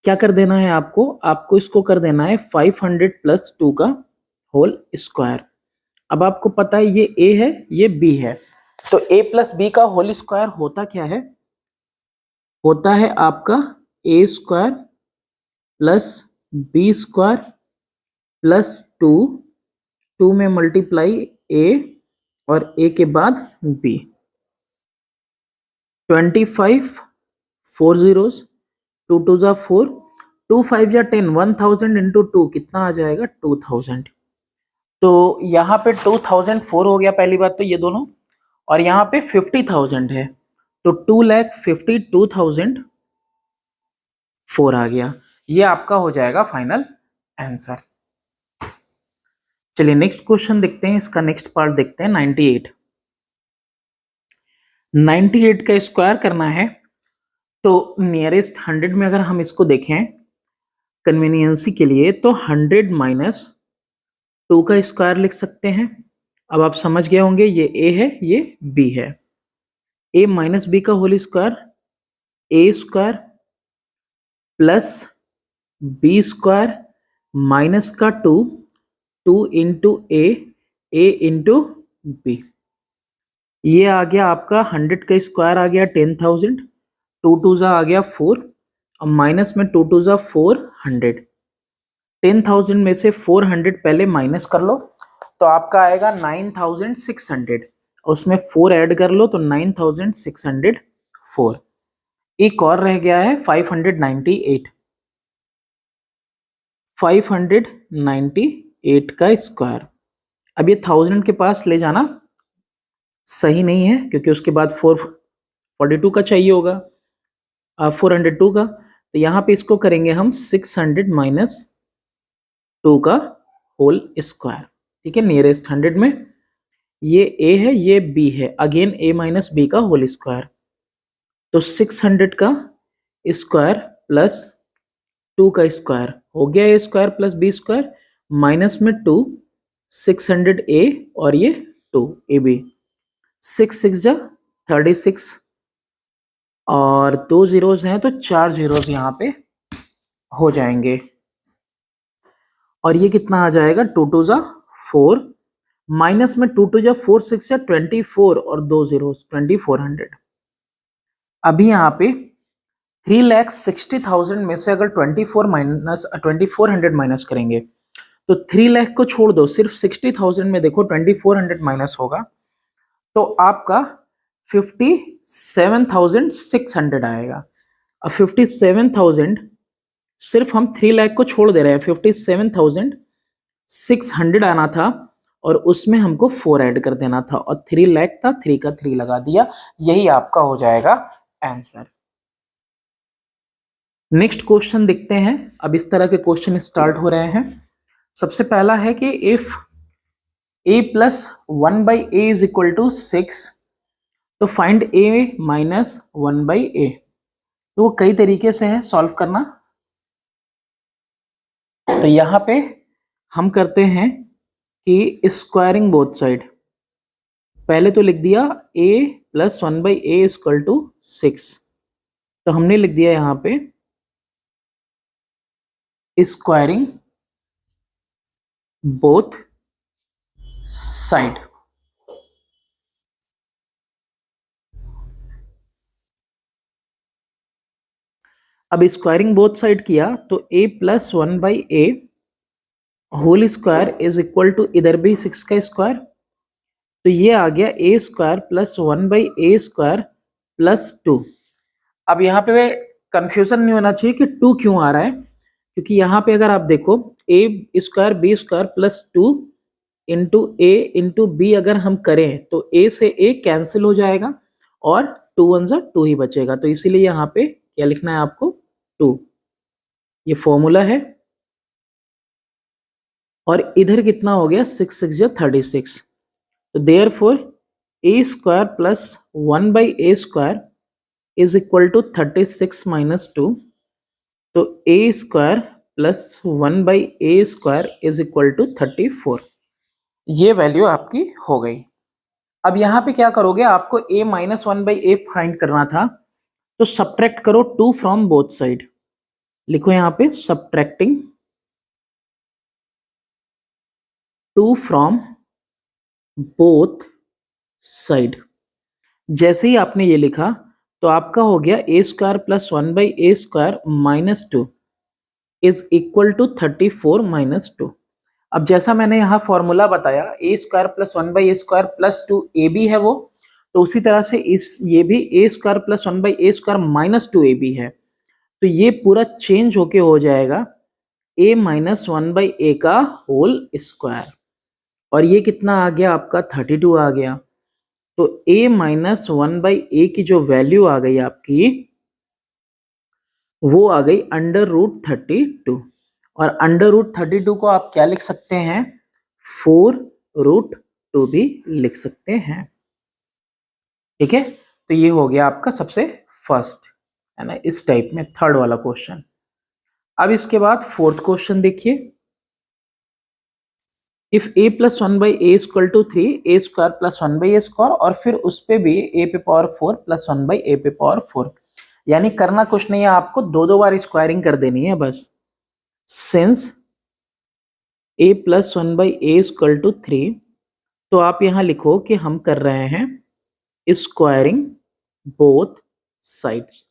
A: क्या कर देना है आपको, आपको इसको कर देना है 500 प्लस 2 का होल स्क्वायर। अब आपको पता है ये a है ये b है, तो a प्लस बी का होल स्क्वायर होता क्या है, होता है आपका a square plus B square plus 2, 2 में मल्टीप्लाई a और a के बाद b, 25 4 zeros, 2 2 जा 4, 2 5 जा 10, 1000 इंटू 2 कितना आ जाएगा 2000। तो यहाँ पे 2004 हो गया पहली बात तो ये दोनों, और यहाँ पे 50,000 है तो 2,52,004 आ गया। ये आपका हो जाएगा फाइनल आंसर। चलिए नेक्स्ट क्वेश्चन देखते हैं, इसका नेक्स्ट पार्ट देखते हैं 98। 98 का स्क्वायर करना है तो नियरेस्ट 100 में अगर हम इसको देखें कन्वीनियंसी के लिए तो 100 माइनस 2 का स्क्वायर लिख सकते हैं। अब आप समझ गए होंगे ये a है ये b है, a माइनस बी का whole square a square plus B square minus का 2, 2 इंटू a इंटू b। ये आ गया आपका 100 का स्क्वायर आ गया 10,000, 2 जा आ गया 4 और माइनस में 2 जा 400। 10,000 में से 400 पहले माइनस कर लो तो आपका आएगा 9,600, उसमें 4 ऐड कर लो तो 9,604। एक और रह गया है 598, 598 का स्क्वायर। अब ये 1000 के पास ले जाना सही नहीं है क्योंकि उसके बाद 442 का चाहिए होगा, 402 का, तो यहाँ पे इसको करेंगे हम 600 माइनस 2 का होल स्क्वायर। ठीक है, नियरेस्ट 100 में ये a है ये b है, अगेन a माइनस b का होल स्क्वायर, तो 600 का स्क्वायर प्लस 2 का स्क्वायर हो गया a square plus b square, minus में 2, 600a और ये 2 ab, 6 6 जा 36 और 2 जीरोस हैं तो 4 जीरोस यहाँ पे हो जाएंगे और ये कितना आ जाएगा 2 2 जा 4, माइनस में 2 2 जा 4 6 जा 24 और 2 जीरोस 2400। अभी यहाँ पे 3,60,000 में से अगर 2400 माइनस करेंगे तो 3 लाख को छोड़ दो, सिर्फ 60,000 में देखो 2400 माइनस होगा तो आपका 57,600 आएगा। अब 57,000 सिर्फ हम 3 लाख को छोड़ दे रहे हैं, 57,600 आना था और उसमें हमको 4 ऐड कर देना था और 3 लाख था, 3 का 3 लगा दिया, यही आपका हो जाएगा आंसर। नेक्स्ट क्वेश्चन देखते हैं। अब इस तरह के क्वेश्चन स्टार्ट हो रहे हैं। सबसे पहला है कि if a plus 1/a is equal to 6 तो फाइंड a माइनस 1/a। तो वो कई तरीके से है सॉल्व करना, तो यहां पे हम करते हैं कि स्क्वायरिंग बोथ साइड। पहले तो लिख दिया a plus 1/a is equal to 6, तो हमने लिख दिया यहां पे स्क्वायरिंग बोथ साइड। अब स्क्वायरिंग बोथ साइड किया तो a plus 1/a whole square is equal to इधर भी 6 का स्क्वायर, तो ये आ गया a square plus 1/a square plus 2। अब यहाँ पे कंफ्यूजन नहीं होना चाहिए कि 2 क्यों आ रहा है, क्योंकि यहाँ पे अगर आप देखो a square b square plus 2 into a into B अगर हम करें तो a से a कैंसिल हो जाएगा और 2 1 जा 2 ही बचेगा, तो इसीलिए यहाँ पे क्या लिखना है आपको 2, ये फॉर्मूला है। और इधर कितना हो गया 6 6 जा 36, तो therefore a square plus 1/a square is equal to 36 minus 2, तो a square plus 1/a square is equal to 34, ये वैल्यू आपकी हो गई। अब यहाँ पे क्या करोगे, आपको a माइनस 1/a फाइंड करना था, तो सब्ट्रैक्ट करो 2 फ्रॉम बोथ साइड। लिखो यहाँ पे सब्ट्रैक्टिंग 2 फ्रॉम बोथ साइड। जैसे ही आपने ये लिखा तो आपका हो गया a square plus 1/a square minus 2 is equal to 34 minus 2। अब जैसा मैंने यहाँ फॉर्मूला बताया a square plus 1/a square plus 2 ab है वो, तो उसी तरह से इस ये भी a square plus 1/a square minus 2 ab है, तो ये पूरा चेंज होके हो जाएगा a माइनस 1/a का होल स्क्वायर, और ये कितना आ गया आपका 32 आ गया। तो a माइनस 1/a की जो वैल्यू आ गई आपकी वो आ गई √32, और √32 को आप क्या लिख सकते हैं 4√2 भी लिख सकते हैं। ठीक है, तो ये हो गया आपका सबसे फर्स्ट, है ना, इस टाइप में थर्ड वाला क्वेश्चन। अब इसके बाद फोर्थ क्वेश्चन देखिए। If a plus 1/a equal to 3 a square plus 1/a square, और फिर उस पे भी a पे पावर 4 प्लस 1/a पे पावर 4, यानी करना कुछ नहीं है, आपको दो दो बार स्क्वायरिंग कर देनी है बस। Since a plus 1/a equal to 3, तो आप यहां लिखो कि हम कर रहे हैं squaring both sides.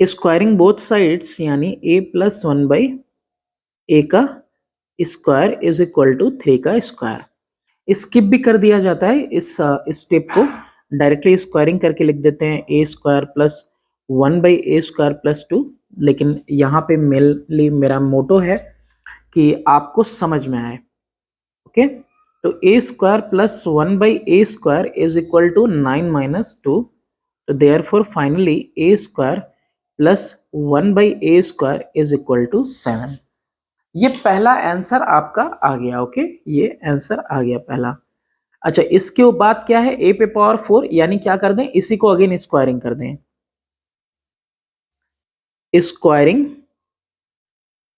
A: Squaring both sides यानी a प्लस 1/a का स्क्वायर इज इक्वल टू 3 का स्क्वायर। स्किप भी कर दिया जाता है इस स्टेप को, डायरेक्टली स्क्वायरिंग करके लिख देते हैं a square plus 1/a square plus 2, लेकिन यहाँ पे मेनली मेरा मोटो है कि आपको समझ में आए। ओके, तो a square plus 1/a square is equal to 9 minus 2, तो therefore finally a square plus 1/a square is equal to 7। ये पहला आंसर आपका आ गया। ओके, ये आंसर आ गया पहला। अच्छा, इसके बाद क्या है, a पे पावर 4 यानी क्या कर दें, इसी को अगेन स्क्वायरिंग कर दें, स्क्वायरिंग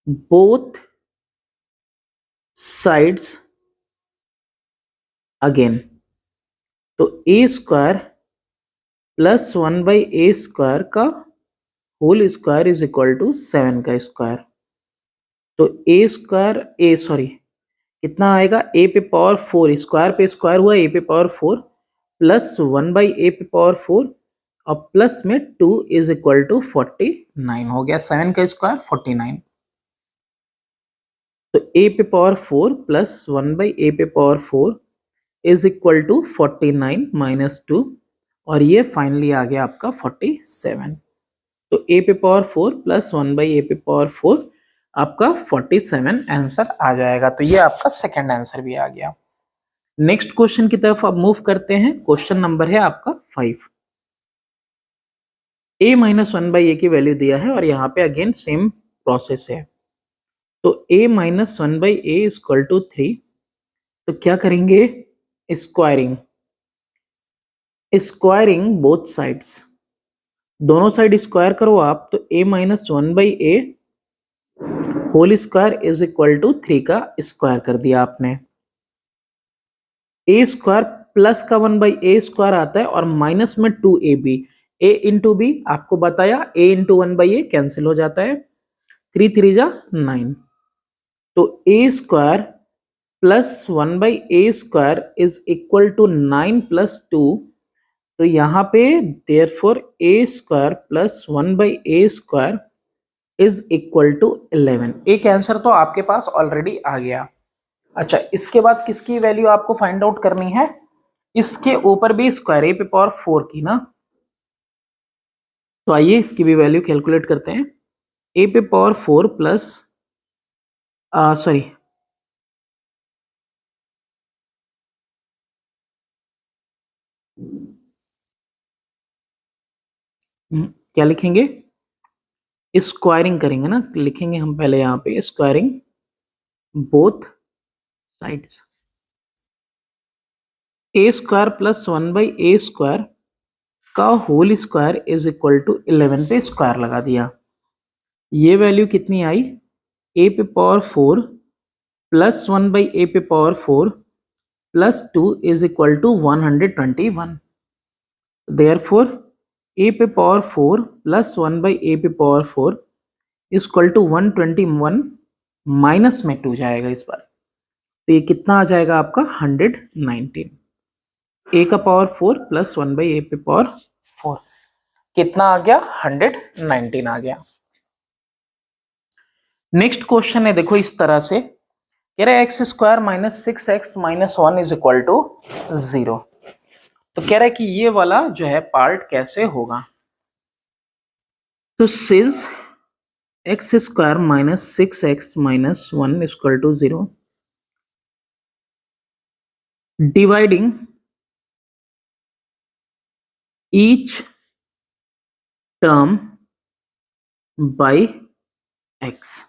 A: बोथ साइड्स अगेन, तो a square plus 1/a square का whole square is equal to 7 का स्क्वायर। तो a स्क्वायर कितना आएगा, a पे पावर 4, स्क्वायर पे स्क्वायर हुआ, a पे पावर 4 प्लस 1/a पे पावर 4 और प्लस में 2 इज इक्वल टू 49 हो गया। 7 का स्क्वायर 49, तो a पे पावर 4 प्लस 1/a पे power 4 is equal to 49 minus 2, और ये फाइनली आ गया आपका 47। तो a पे पावर 4 प्लस 1/a पे पावर 4 आपका 47 आंसर आ जाएगा। तो ये आपका सेकंड आंसर भी आ गया। नेक्स्ट क्वेश्चन की तरफ आप मूव करते हैं। क्वेश्चन नंबर है आपका 5। a माइनस 1/a की वैल्यू दिया है और यहाँ पे अगेन सेम प्रोसेस है। तो a minus 1/a equal to 3, तो क्या करेंगे, स्क्वायरिंग, स्क्वायरिंग बोथ साइड्स, दोनों साइड स्क्वायर करो आप, तो a minus 1/a whole square is equal to 3 का स्क्वायर कर दिया आपने। a स्क्वायर प्लस का 1/a स्क्वायर आता है और माइनस में 2ab, a इंटू बी आपको बताया, a इंटू 1/a कैंसिल हो जाता है, 3 3 जा 9, तो a square plus 1/a square is equal to 9 plus 2, तो यहाँ पे therefore a square plus 1/a square is equal to 11। एक आंसर तो आपके पास ऑलरेडी आ गया। अच्छा, इसके बाद किसकी वैल्यू आपको फाइंड आउट करनी है, इसके ऊपर भी स्क्वायर a पे पावर 4 की ना, तो आइए इसकी भी वैल्यू कैलकुलेट करते हैं। a पे पावर 4 प्लस सॉरी क्या लिखेंगे, स्क्वायरिंग करेंगे ना, लिखेंगे हम पहले यहाँ पे squaring both sides, a square plus 1/a square का whole square is equal to 11 पे स्क्वायर लगा दिया। ये वैल्यू कितनी आई, a पे पावर 4 प्लस 1/a पे power 4 plus 2 is equal to 121। Therefore a पे पावर 4 प्लस 1/a पे power 4 is equal to 121, minus में 2 जाएगा इस बार, तो ये कितना आ जाएगा आपका 119। a का पावर 4 प्लस 1/a पे पावर 4 कितना आ गया, 119 आ गया। नेक्स्ट क्वेश्चन है, देखो इस तरह से कह रहा है x square minus 6x minus 1 is equal to 0, तो कह रहा है कि ये वाला जो है पार्ट कैसे होगा। तो since x square minus 6x minus 1 is equal to 0, dividing each term by x,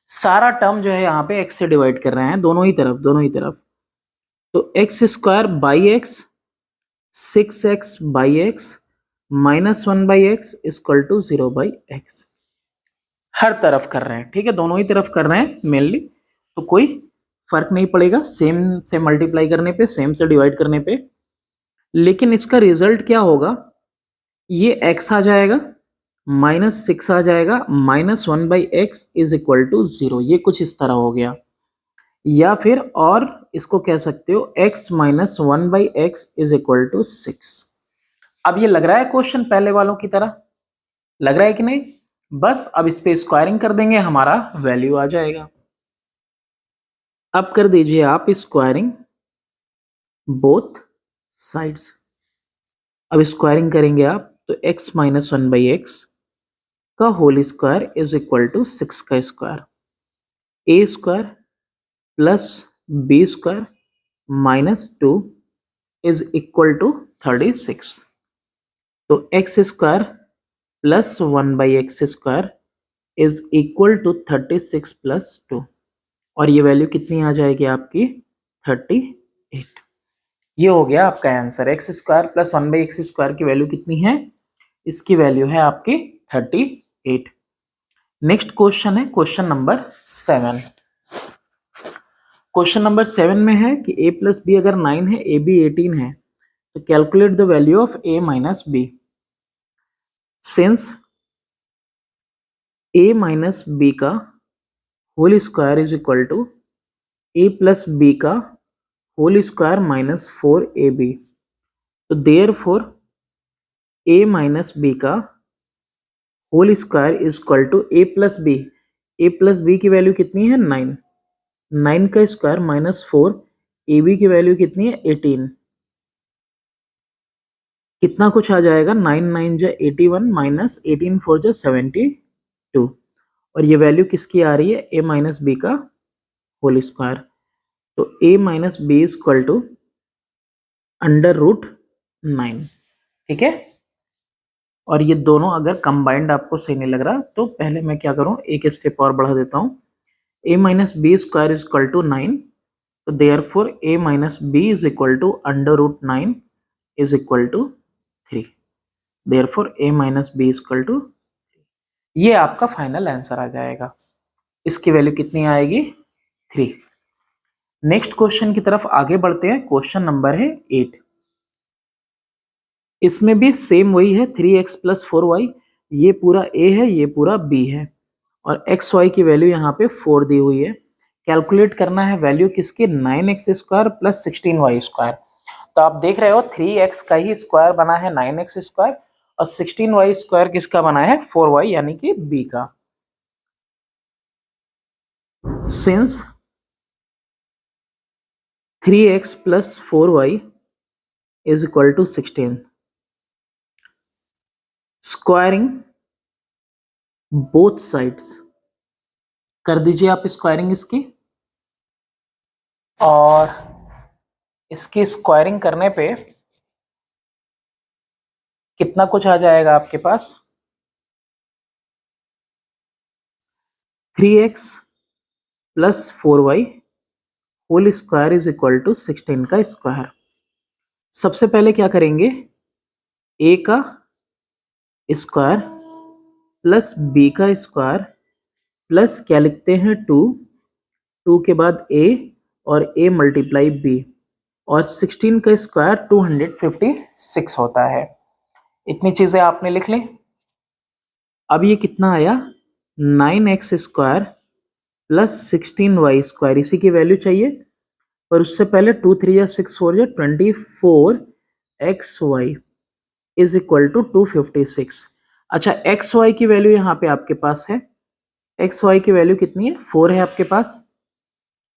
A: सारा टर्म जो है यहाँ पे x से डिवाइड कर रहे हैं, दोनों ही तरफ, तो x square by x, 6x by x minus 1/x equal to 0/x, हर तरफ कर रहे हैं, ठीक है, दोनों ही तरफ कर रहे हैं मेनली, तो कोई फर्क नहीं पड़ेगा, सेम से मल्टीप्लाई करने पे, सेम से डिवाइड करने पे। लेकिन इसका रिजल्ट क्या होगा, ये x आ जाएगा, माइनस 6 आ जाएगा, minus 1/x is equal to 0, ये कुछ इस तरह हो गया। या फिर और इसको कह सकते हो x minus 1/x is equal to 6। अब ये लग रहा है क्वेश्चन पहले वालों की तरह, लग रहा है कि नहीं? बस अब इस पे स्क्वायरिंग कर देंगे, हमारा वैल्यू आ जाएगा। अब कर दीजिए आप स्क्वायरिंग बोथ साइड्स। अब स्क्वायरिंग करेंगे आप तो x माइनस 1/x का whole square is equal to 6 का square, a square plus b square minus 2 is equal to 36। तो x square plus 1/x square is equal to 36 plus 2, और ये value कितनी आ जाएगी आपकी 38। ये हो गया आपका answer. X square plus 1/x square की वैल्यू कितनी है? इसकी वैल्यू है आपकी 38। नेक्स्ट क्वेश्चन है क्वेश्चन नंबर 7। क्वेश्चन नंबर 7 में है कि a प्लस बी अगर 9 है, ए बी 18 है, तो calculate the value of a minus b. Since a minus B का whole square is equal to a plus B का होल स्क्वायर माइनस 4ab, तो therefore a minus B का whole square is equal to a plus b. a plus b की value कितनी है? 9। 9 का square minus 4, A B की value कितनी है? 18। कितना कुछ आ जाएगा? 9 9 जा 81 माइनस 18 4 जा 72, और ये वैल्यू किसकी आ रही है? a माइनस बी का होल स्क्वायर। तो a minus b is equal to under root 9। ठीक है, और ये दोनों अगर कंबाइंड आपको सही नहीं लग रहा तो पहले मैं क्या करूं, एक स्टेप और बढ़ा देता हूं। a minus b square is equal to 9, तो therefore a minus b is equal to under root 9 is equal to 3। Therefore a minus b is equal to, ये आपका फाइनल आंसर आ जाएगा। इसकी value कितनी आएगी? 3। Next question की तरफ आगे बढ़ते हैं। क्वेश्चन नंबर है 8। इसमें भी सेम वही है, 3x प्लस 4y। ये पूरा a है, ये पूरा b है, और एक्स वाई की वैल्यू यहाँ पे 4 दी हुई है। कैलकुलेट करना है वैल्यू किसकी? 9x square plus 16y square. तो आप देख रहे हो 3x का ही स्क्वायर बना है 9x स्क्वायर, और 16y स्क्वायर किसका बना है? 4y यानी कि b का। Since 3x plus 4y is equal to 16, squaring both sides. कर दीजिए आप स्क्वायरिंग इसकी, और इसकी स्क्वायरिंग करने पे कितना कुछ आ जाएगा आपके पास? 3x plus 4y whole square is equal to 16 का स्क्वायर। सबसे पहले क्या करेंगे? a का स्क्वायर प्लस b का स्क्वायर प्लस क्या लिखते हैं? 2। 2 के बाद a और a मल्टीप्लाई b, और 16 का स्क्वायर 256 होता है। इतनी चीजें आपने लिख ली। अब ये कितना आया? 9x square plus 16y square, इसी की वैल्यू चाहिए, पर उससे पहले 2 3 या 6 4 या 24xy इज इक्वल टू 256। अच्छा, xy की वैल्यू यहाँ पे आपके पास है, xy की वैल्यू कितनी है? 4 है आपके पास।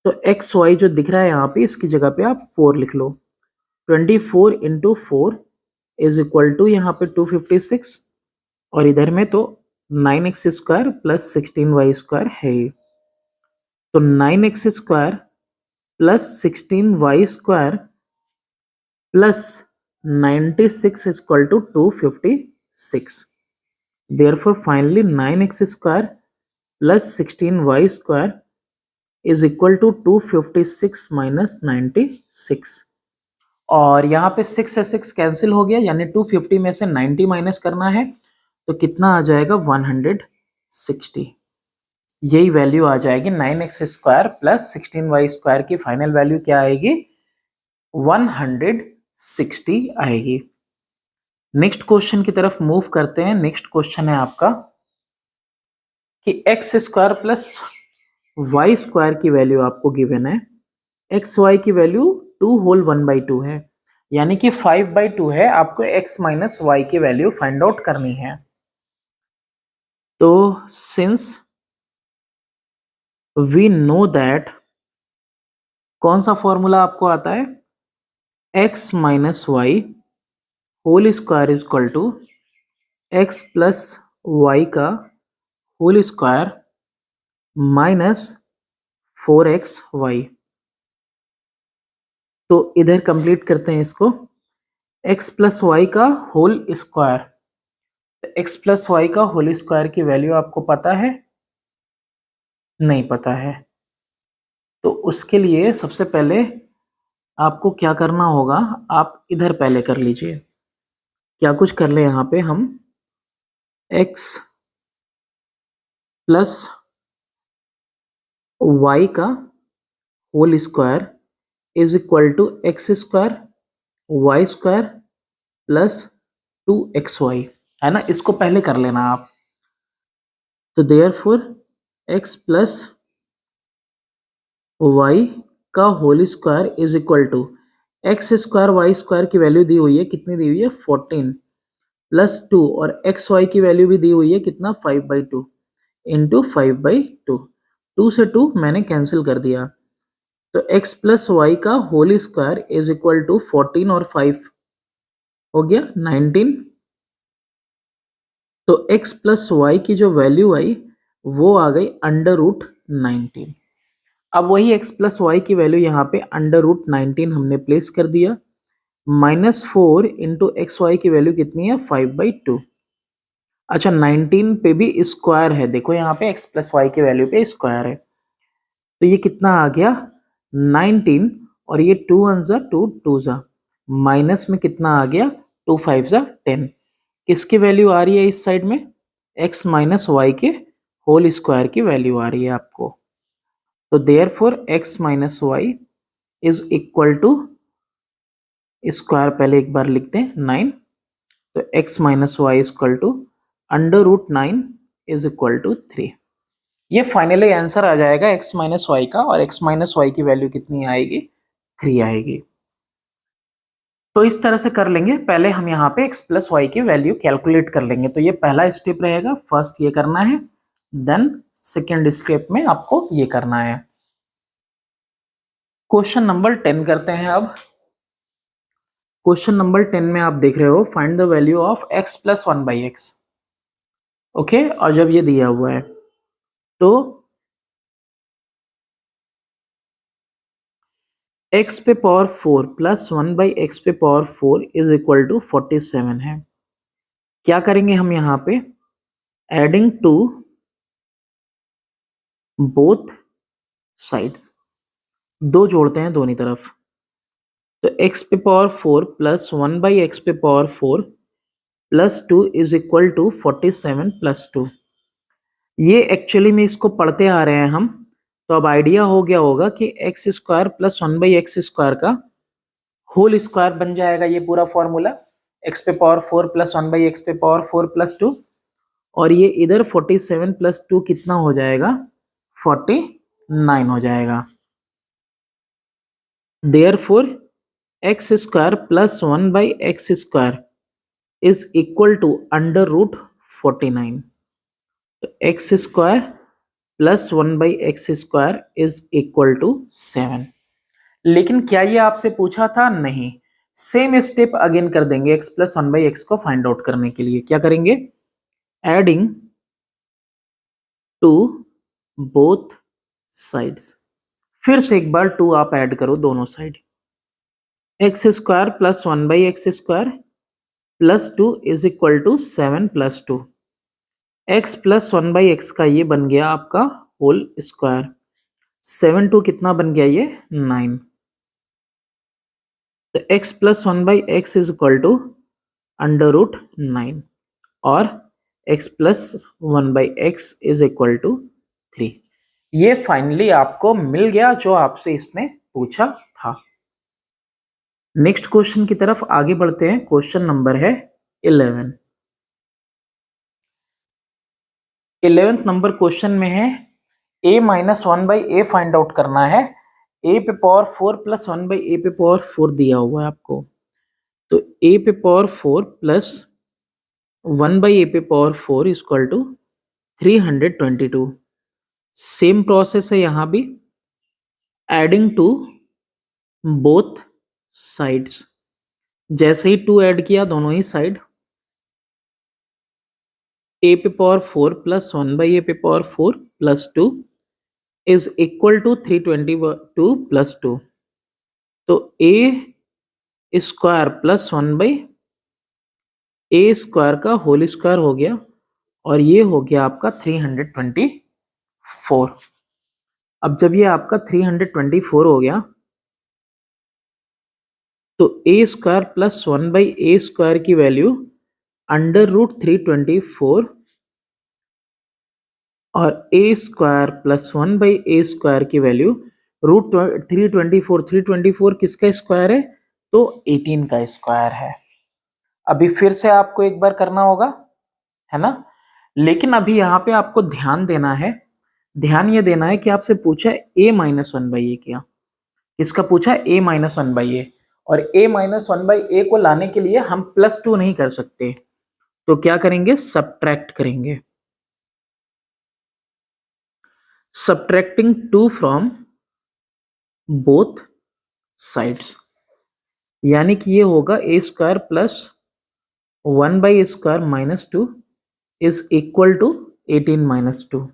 A: तो xy जो दिख रहा है यहाँ पे, इसकी जगह पे आप 4 लिख लो। 24 इंटू 4 इज इक्वल टू यहाँ पे 256, और इधर में तो 9x square plus 16y square है ही। तो 9x square plus 16y square plus 96 equal to 256। Therefore finally 9x square plus 16y square is equal to 256 minus 96, और यहाँ पे 6 से 6 कैंसिल हो गया, यानी 250 में से 90 माइनस करना है, तो कितना आ जाएगा? 160। यही वैल्यू आ जाएगी 9x square plus 16y square की फाइनल वैल्यू क्या आएगी? 160 आएगी। नेक्स्ट क्वेश्चन की तरफ मूव करते हैं। नेक्स्ट क्वेश्चन है आपका कि x square plus Y square की वैल्यू आपको गिवन है, एक्स वाई की वैल्यू 2 होल 1/2 है, यानी कि 5/2 है। आपको x माइनस वाई की वैल्यू फाइंड आउट करनी है। तो सिंस वी नो दैट, कौन सा फॉर्मूला आपको आता है, x minus y whole square is equal to x plus y का होल स्क्वायर माइनस 4xy। तो इधर कंप्लीट करते हैं इसको, x प्लस वाई का whole square. x plus y का होल स्क्वायर की वैल्यू आपको पता है, नहीं पता है। तो उसके लिए सबसे पहले आपको क्या करना होगा, आप इधर पहले कर लीजिए। क्या कुछ कर ले, यहाँ पे हम x प्लस वाई का whole square is equal to x square y square plus 2xy, है ना। इसको पहले कर लेना आप। तो देयरफॉर x प्लस वाई का whole square is equal to x square y square की वैल्यू दी हुई है, कितनी दी हुई है 14 प्लस 2, और एक्स वाई की वैल्यू भी दी हुई है कितना 5/2 इंटू 5/2। 2 से 2 मैंने कैंसिल कर दिया। तो x प्लस वाई का whole square is equal to 14 और 5 हो गया 19। तो x प्लस वाई की जो वैल्यू आई वो आ गई √19। अब वही x प्लस वाई की वैल्यू यहाँ पे √19 हमने प्लेस कर दिया। -4 इंटू एक्स वाई की वैल्यू कितनी है 5/2। अच्छा 19 पे भी स्क्वायर है, देखो यहाँ पे x प्लस वाई की वैल्यू पे स्क्वायर है। तो ये कितना आ गया 19, और ये 2 1 जा 2 2 जा, माइनस में कितना आ गया 2 5 जा 10। किसकी वैल्यू आ रही है इस साइड में, x माइनस वाई के होल स्क्वायर की वैल्यू आ रही है आपको। तो therefore x minus y is equal to, square पहले एक बार लिखते हैं 9। तो x माइनस वाई equal to √9 is equal to 3। ये फाइनली आंसर आ जाएगा x माइनस वाई का, और x माइनस वाई की वैल्यू कितनी आएगी 3 आएगी। तो इस तरह से कर लेंगे। पहले हम यहाँ पे x प्लस वाई की वैल्यू कैलकुलेट कर लेंगे। तो ये पहला स्टेप रहेगा, फर्स्ट ये करना है, देन सेकेंड स्टेप में आपको ये करना है। क्वेश्चन नंबर 10 करते हैं अब। क्वेश्चन नंबर 10 में आप देख रहे हो, find the value of x plus 1/x। Okay, और जब ये दिया हुआ है तो x पे पावर 4 प्लस 1/x पे पावर 4 इज इक्वल टू 47 है। क्या करेंगे हम यहाँ पे, एडिंग टू बोथ साइड्स, दो जोड़ते हैं दोनों तरफ। तो x पे पावर 4 प्लस 1/x पे power 4 plus 2 is equal to 47 plus 2। ये एक्चुअली में इसको पढ़ते आ रहे हैं हम, तो अब आइडिया हो गया होगा कि x square plus 1/x square का होल स्क्वायर बन जाएगा ये पूरा फॉर्मूला। x पे पावर 4 प्लस 1/x पे पावर 4 प्लस 2, और ये इधर 47 प्लस 2 कितना हो जाएगा 49 हो जाएगा। Therefore x square plus 1/x square is equal to √49। तो x square plus 1/x square is equal to 7। लेकिन क्या ये आपसे पूछा था, नहीं। सेम स्टेप अगेन कर देंगे x प्लस 1/x को फाइंड आउट करने के लिए। क्या करेंगे, एडिंग टू बोथ साइड्स। फिर से एक बार 2 आप ऐड करो दोनों side. X square plus 1/x square plus 2 is equal to 7 plus 2। X plus 1/x का ये बन गया आपका होल स्क्वायर। 7 2 कितना बन गया ये 9। तो x plus 1/x is equal to √9, और x plus 1/x is equal to 3। ये फाइनली आपको मिल गया जो आपसे इसने पूछा था। नेक्स्ट क्वेश्चन की तरफ आगे बढ़ते हैं। क्वेश्चन नंबर है 11। 11th नंबर क्वेश्चन में है a minus 1/a find out करना है। ए पे पावर 4 प्लस 1 बाई ए पे पावर 4 दिया हुआ है आपको, तो ए पे पावर 4 प्लस 1 बाई ए पे power 4 equal to 322। Same process है यहां भी, एडिंग टू बोथ साइड्स। जैसे ही 2 ऐड किया दोनों ही साइड, ए पे पावर 4 प्लस 1 बाई ए पे power 4 plus 2 is equal to 322 plus 2। तो a square plus 1 by a square का होल स्क्वायर हो गया, और ये हो गया आपका 324। अब जब ये आपका 324 हो गया, तो a square plus 1 by a square की वैल्यू अंडर रूट 324 और a square plus 1 by a square की वैल्यू रूट 324। 324 किसका स्क्वायर है? तो 18 का स्क्वायर है। अभी फिर से आपको एक बार करना होगा, है ना। लेकिन अभी यहाँ पे आपको ध्यान देना है, ध्यान ये देना है कि आपसे पूछा है a माइनस 1 बाई ए, क्या किसका पूछा है? a माइनस 1 बाई ए। और a माइनस 1 बाई ए को लाने के लिए हम प्लस 2 नहीं कर सकते, तो क्या करेंगे? सब्ट्रैक्ट करेंगे। सब्ट्रैक्टिंग 2 फ्रॉम बोथ साइड्स, यानी कि ये होगा a square plus 1 by square minus 2 is equal to 18 minus 2।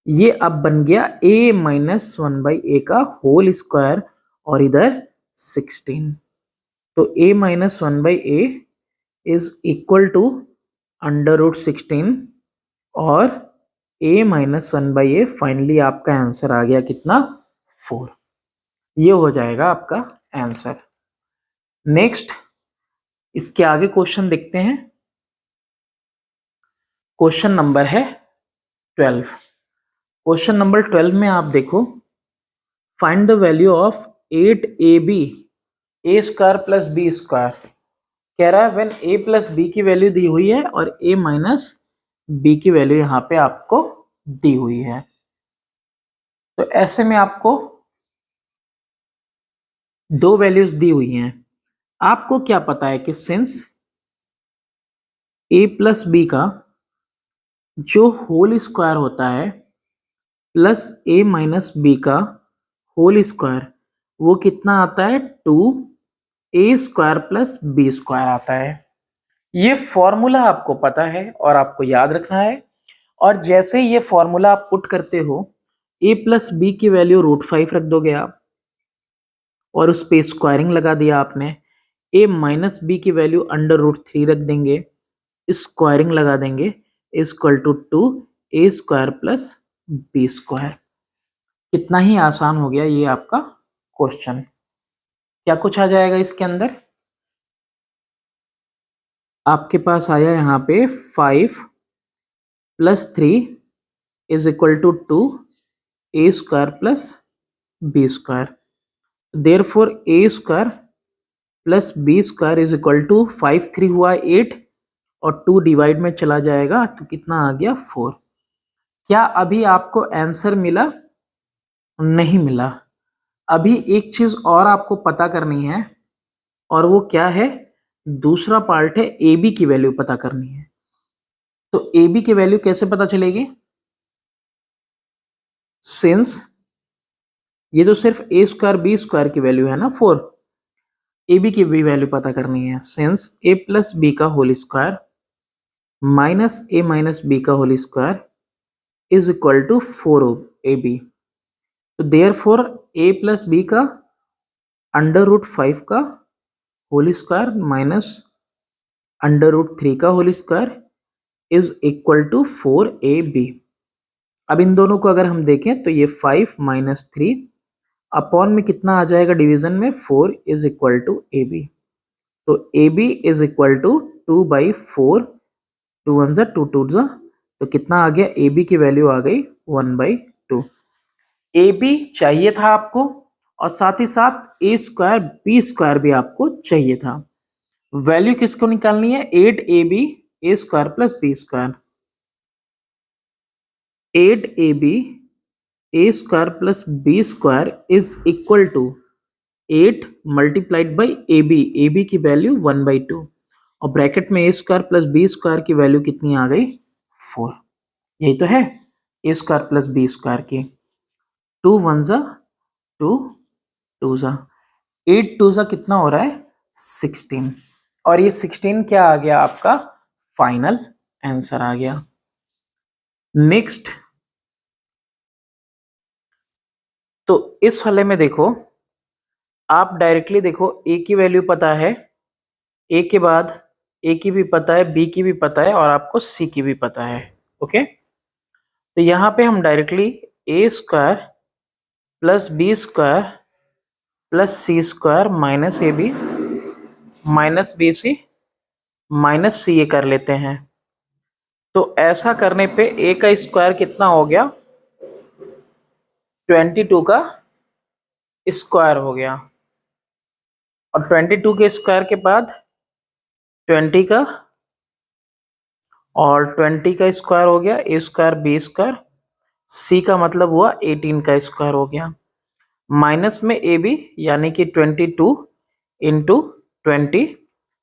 A: ये अब बन गया a माइनस 1 बाई ए का होल स्क्वायर और इधर 16। तो a minus 1 by a is equal to under root 16, और a minus 1 by a finally आपका आंसर आ गया कितना? 4। ये हो जाएगा आपका आंसर। नेक्स्ट, इसके आगे क्वेश्चन देखते हैं। क्वेश्चन नंबर है 12। क्वेश्चन नंबर 12 में आप देखो, find the value of 8ab a square plus B square. कह रहा है व्हेन a प्लस बी की वैल्यू दी हुई है और a माइनस बी की वैल्यू यहाँ पे आपको दी हुई है। तो ऐसे में आपको दो वैल्यूज दी हुई हैं। आपको क्या पता है कि सिंस a प्लस बी का जो होल स्क्वायर होता है प्लस a माइनस बी का होल स्क्वायर, वो कितना आता है? 2a square plus B square आता है। ये फॉर्मूला आपको पता है और आपको याद रखना है। और जैसे ही ये फॉर्मूला आप पुट करते हो, a प्लस बी की वैल्यू √5 रख दोगे आप, और उस पे स्क्वायरिंग लगा दिया आपने। a माइनस बी की वैल्यू अंडर √3 रख देंगे, स्क्वायरिंग लगा देंगे, equal to 2a square plus B square. कितना ही आसान हो गया ये आपका क्वेश्चन। क्या कुछ आ जाएगा इसके अंदर? आपके पास आया यहाँ पे 5 plus 3 is equal to 2a square plus B square. Therefore a square plus B square is equal to 5 3 हुआ 8, और 2 डिवाइड में चला जाएगा तो कितना आ गया? 4। क्या अभी आपको आंसर मिला? नहीं मिला। अभी एक चीज और आपको पता करनी है, और वो क्या है? दूसरा पार्ट है ए बी की वैल्यू पता करनी है। तो ए बी की वैल्यू कैसे पता चलेगी? सिंस ये तो सिर्फ ए स्क्वायर बी स्क्वायर की वैल्यू है ना 4, ए बी की भी वैल्यू पता करनी है। सिंस ए प्लस बी का whole square minus a minus B का whole square is equal to 4ab। तो देयरफॉर ए प्लस बी का अंडर रूट 5 का whole square minus under root 3 का whole square is equal to 4ab। अब इन दोनों को अगर हम देखें तो ये 5 माइनस 3 अपॉन में कितना आ जाएगा डिवीजन में? 4 is equal to a b. तो a b is equal to 2/4, 2 1 जा 2 2 जा, तो कितना आ गया? ए बी की वैल्यू आ गई 1/2। ए बी चाहिए था आपको, और साथ ही साथ ए स्क्वायर बी स्क्वायर भी आपको चाहिए था। वैल्यू किसको निकालनी है? 8ab a square plus B square. 8ab a square plus B square is equal to 8 multiplied by a B की वैल्यू 1/2 और ब्रैकेट में a square plus B square की वैल्यू कितनी आ गई 4। यही तो है a square plus B square की। 2 1 जा 2 2 जा 8 2 जा कितना हो रहा है 16 और ये 16 क्या आ गया आपका फाइनल आंसर आ गया। नेक्स्ट, तो इस वाले में देखो आप डायरेक्टली देखो ए की वैल्यू पता है, ए के बाद ए की भी पता है, बी की भी पता है और आपको सी की भी पता है। ओके, तो यहाँ पे हम directly a square plus B square plus c square minus a b minus b C minus c a कर लेते हैं। तो ऐसा करने पे ए का स्क्वायर कितना हो गया 22 का स्क्वायर हो गया और 22 के स्क्वायर के बाद 20 का और 20 का स्क्वायर हो गया ए स्क्वायर बी स्क्वायर, सी का मतलब हुआ 18 का स्क्वायर हो गया माइनस में ए बी यानी कि 22 इंटू 20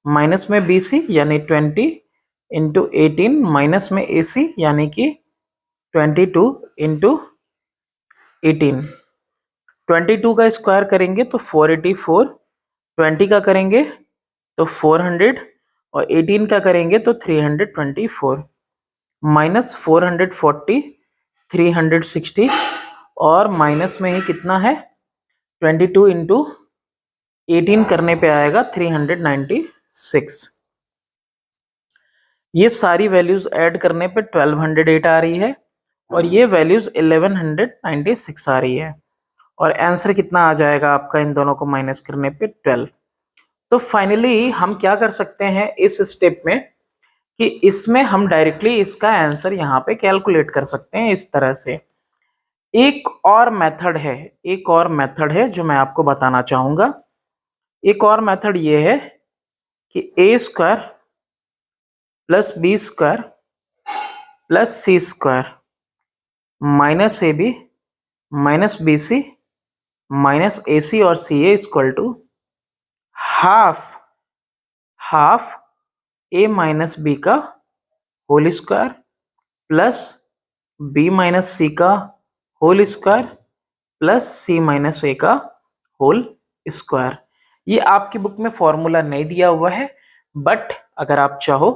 A: माइनस में बी सी यानी 20 इंटू 18 माइनस में ए सी यानी कि 22 इंटू 18। 22 का स्क्वायर करेंगे तो 484, 20 का करेंगे तो 400 और 18 का करेंगे तो 324 माइनस 440 360 और माइनस में ही कितना है 22 इंटू 18 करने पे आएगा 396। ये सारी वैल्यूज ऐड करने पे 1208 आ रही है और ये वैल्यूज 1196 आ रही है और आंसर कितना आ जाएगा आपका इन दोनों को माइनस करने पे 12। तो फाइनली हम क्या कर सकते हैं इस स्टेप में कि इसमें हम डायरेक्टली इसका आंसर यहाँ पे कैलकुलेट कर सकते हैं इस तरह से। एक और मेथड है, एक और मेथड है जो मैं आपको बताना चाहूंगा। एक और मेथड ये है कि a square plus B square plus c square minus a b minus b C minus a c और c a equal to half a minus B का whole square plus b minus c का whole square plus c minus a का whole square. ये आपकी book में formula नहीं दिया हुआ है बट अगर आप चाहो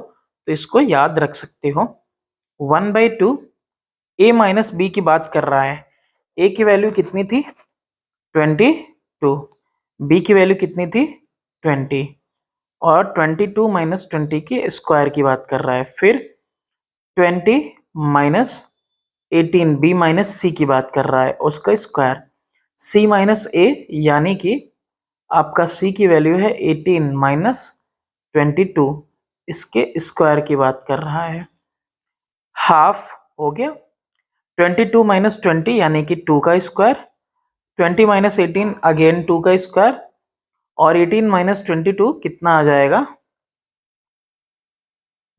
A: तो इसको याद रख सकते हो। 1/2 ए माइनस बी की बात कर रहा है, ए की वैल्यू कितनी थी 22, बी की वैल्यू कितनी थी 20 और 22 माइनस 20 की स्क्वायर की बात कर रहा है। फिर 20 माइनस 18 बी माइनस सी की बात कर रहा है उसका स्क्वायर सी माइनस ए यानी कि आपका सी की वैल्यू है 18 माइनस 22 इसके स्क्वायर की बात कर रहा है। हाफ हो गया 22 माइनस 20 यानी कि 2 का स्क्वायर 20 माइनस 18 अगेन 2 का स्क्वायर और 18 माइनस 22 कितना आ जाएगा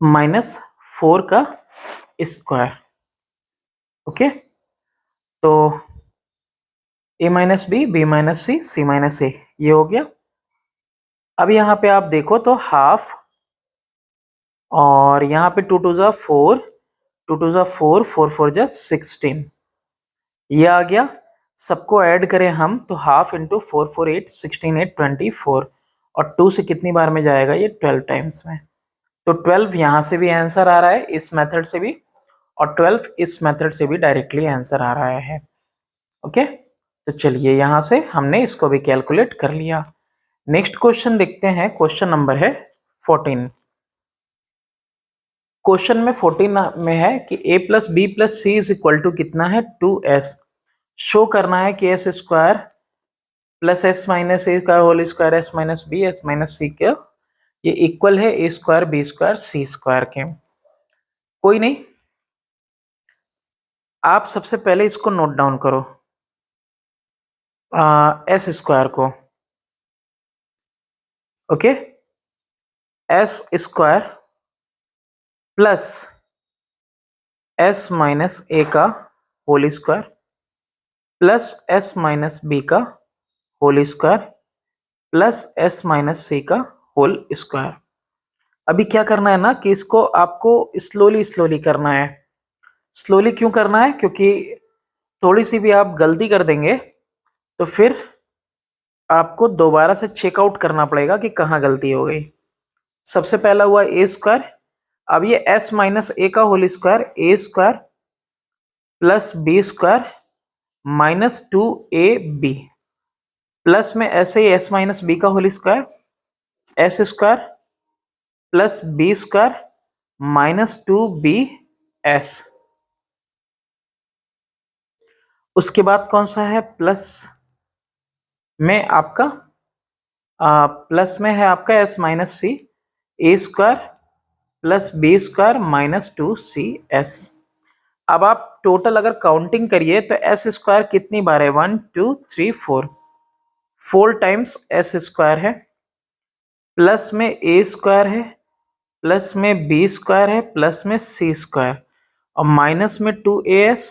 A: -4 का स्क्वायर। ओके, तो ए माइनस बी बी माइनस सी सी माइनस ए ये हो गया। अब यहाँ पे आप देखो तो हाफ और यहाँ पे 2 2 जा 4 2 2 जा 4 4 4 जा 16 ये आ गया। सबको ऐड करें हम तो हाफ इंटू 4 4 8 16 8 24 और 2 से कितनी बार में जाएगा ये 12 टाइम्स में। तो 12 यहाँ से भी आंसर आ रहा है इस मेथड से भी और 12 इस मेथड से भी डायरेक्टली आंसर आ रहा है। ओके, तो चलिए यहाँ से हमने इसको भी कैलकुलेट कर लिया। नेक्स्ट क्वेश्चन देखते हैं, क्वेश्चन नंबर है 14। क्वेश्चन में 14 में है कि a plus B plus c is equal to कितना है 2s। शो करना है कि s square plus s minus a का whole square s minus b s minus c का ये इक्वल है a square B square C square के। कोई नहीं, आप सबसे पहले इसको नोट डाउन करो एस स्क्वायर को। Okay, s square plus s minus a का whole square plus s minus B का whole square plus s minus c का होल स्क्वायर। अभी क्या करना है ना कि इसको आपको स्लोली स्लोली करना है। स्लोली क्यों करना है? क्योंकि थोड़ी सी भी आप गलती कर देंगे तो फिर आपको दोबारा से चेकआउट करना पड़ेगा कि कहाँ गलती हो गई। सबसे पहला हुआ ए स्क्वायर, अब ये एस माइनस ए का whole square a square plus B square minus 2ab plus में ऐसे ही एस माइनस बी का whole square s square plus B square minus 2bs। उसके बाद कौन सा है? प्लस में आपका प्लस में है आपका s minus c a square plus B square minus 2cs। अब आप टोटल अगर काउंटिंग करिए तो एस स्क्वायर कितनी बार है? 1 2 3 4, 4 टाइम्स एस स्क्वायर है, प्लस में ए स्क्वायर है, प्लस में बी स्क्वायर है, प्लस में सी स्क्वायर और माइनस में 2as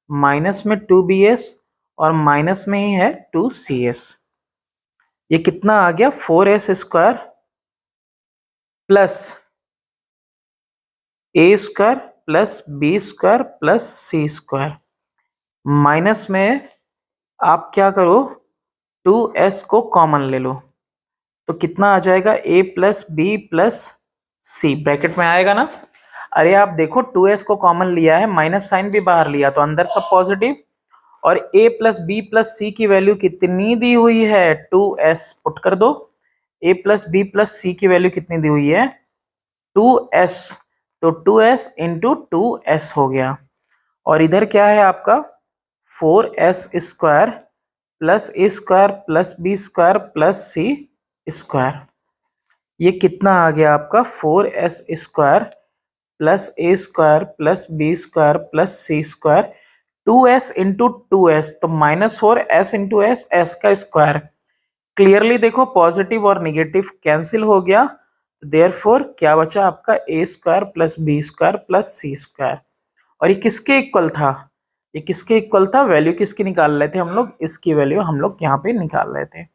A: माइनस में 2bs और माइनस में ही है 2cs। ये कितना आ गया? 4s square plus a square plus B square plus c square. Minus में आप क्या करो 2s को कॉमन ले लो तो कितना आ जाएगा? a plus B plus c bracket में आएगा ना। अरे आप देखो 2s को कॉमन लिया है, माइनस साइन भी बाहर लिया तो अंदर सब पॉजिटिव और a प्लस बी प्लस सी की वैल्यू कितनी दी हुई है? 2s पुट कर दो। a प्लस बी प्लस सी की वैल्यू कितनी दी हुई है? 2s, तो 2s इंटू 2s हो गया और इधर क्या है आपका 4s square plus a square plus B square plus c square. ये कितना आ गया आपका? 4s square plus a square plus B square plus c square 2s into 2s, तो -4s इंटू s का स्क्वायर। क्लियरली देखो पॉजिटिव और negative cancel हो गया, देयरफॉर क्या बचा आपका? A square plus B square plus c square. और ये किसके इक्वल था? ये किसके इक्वल था? वैल्यू किसकी निकाल रहे थे हम लोग? इसकी वैल्यू हम लोग यहाँ पे निकाल रहे थे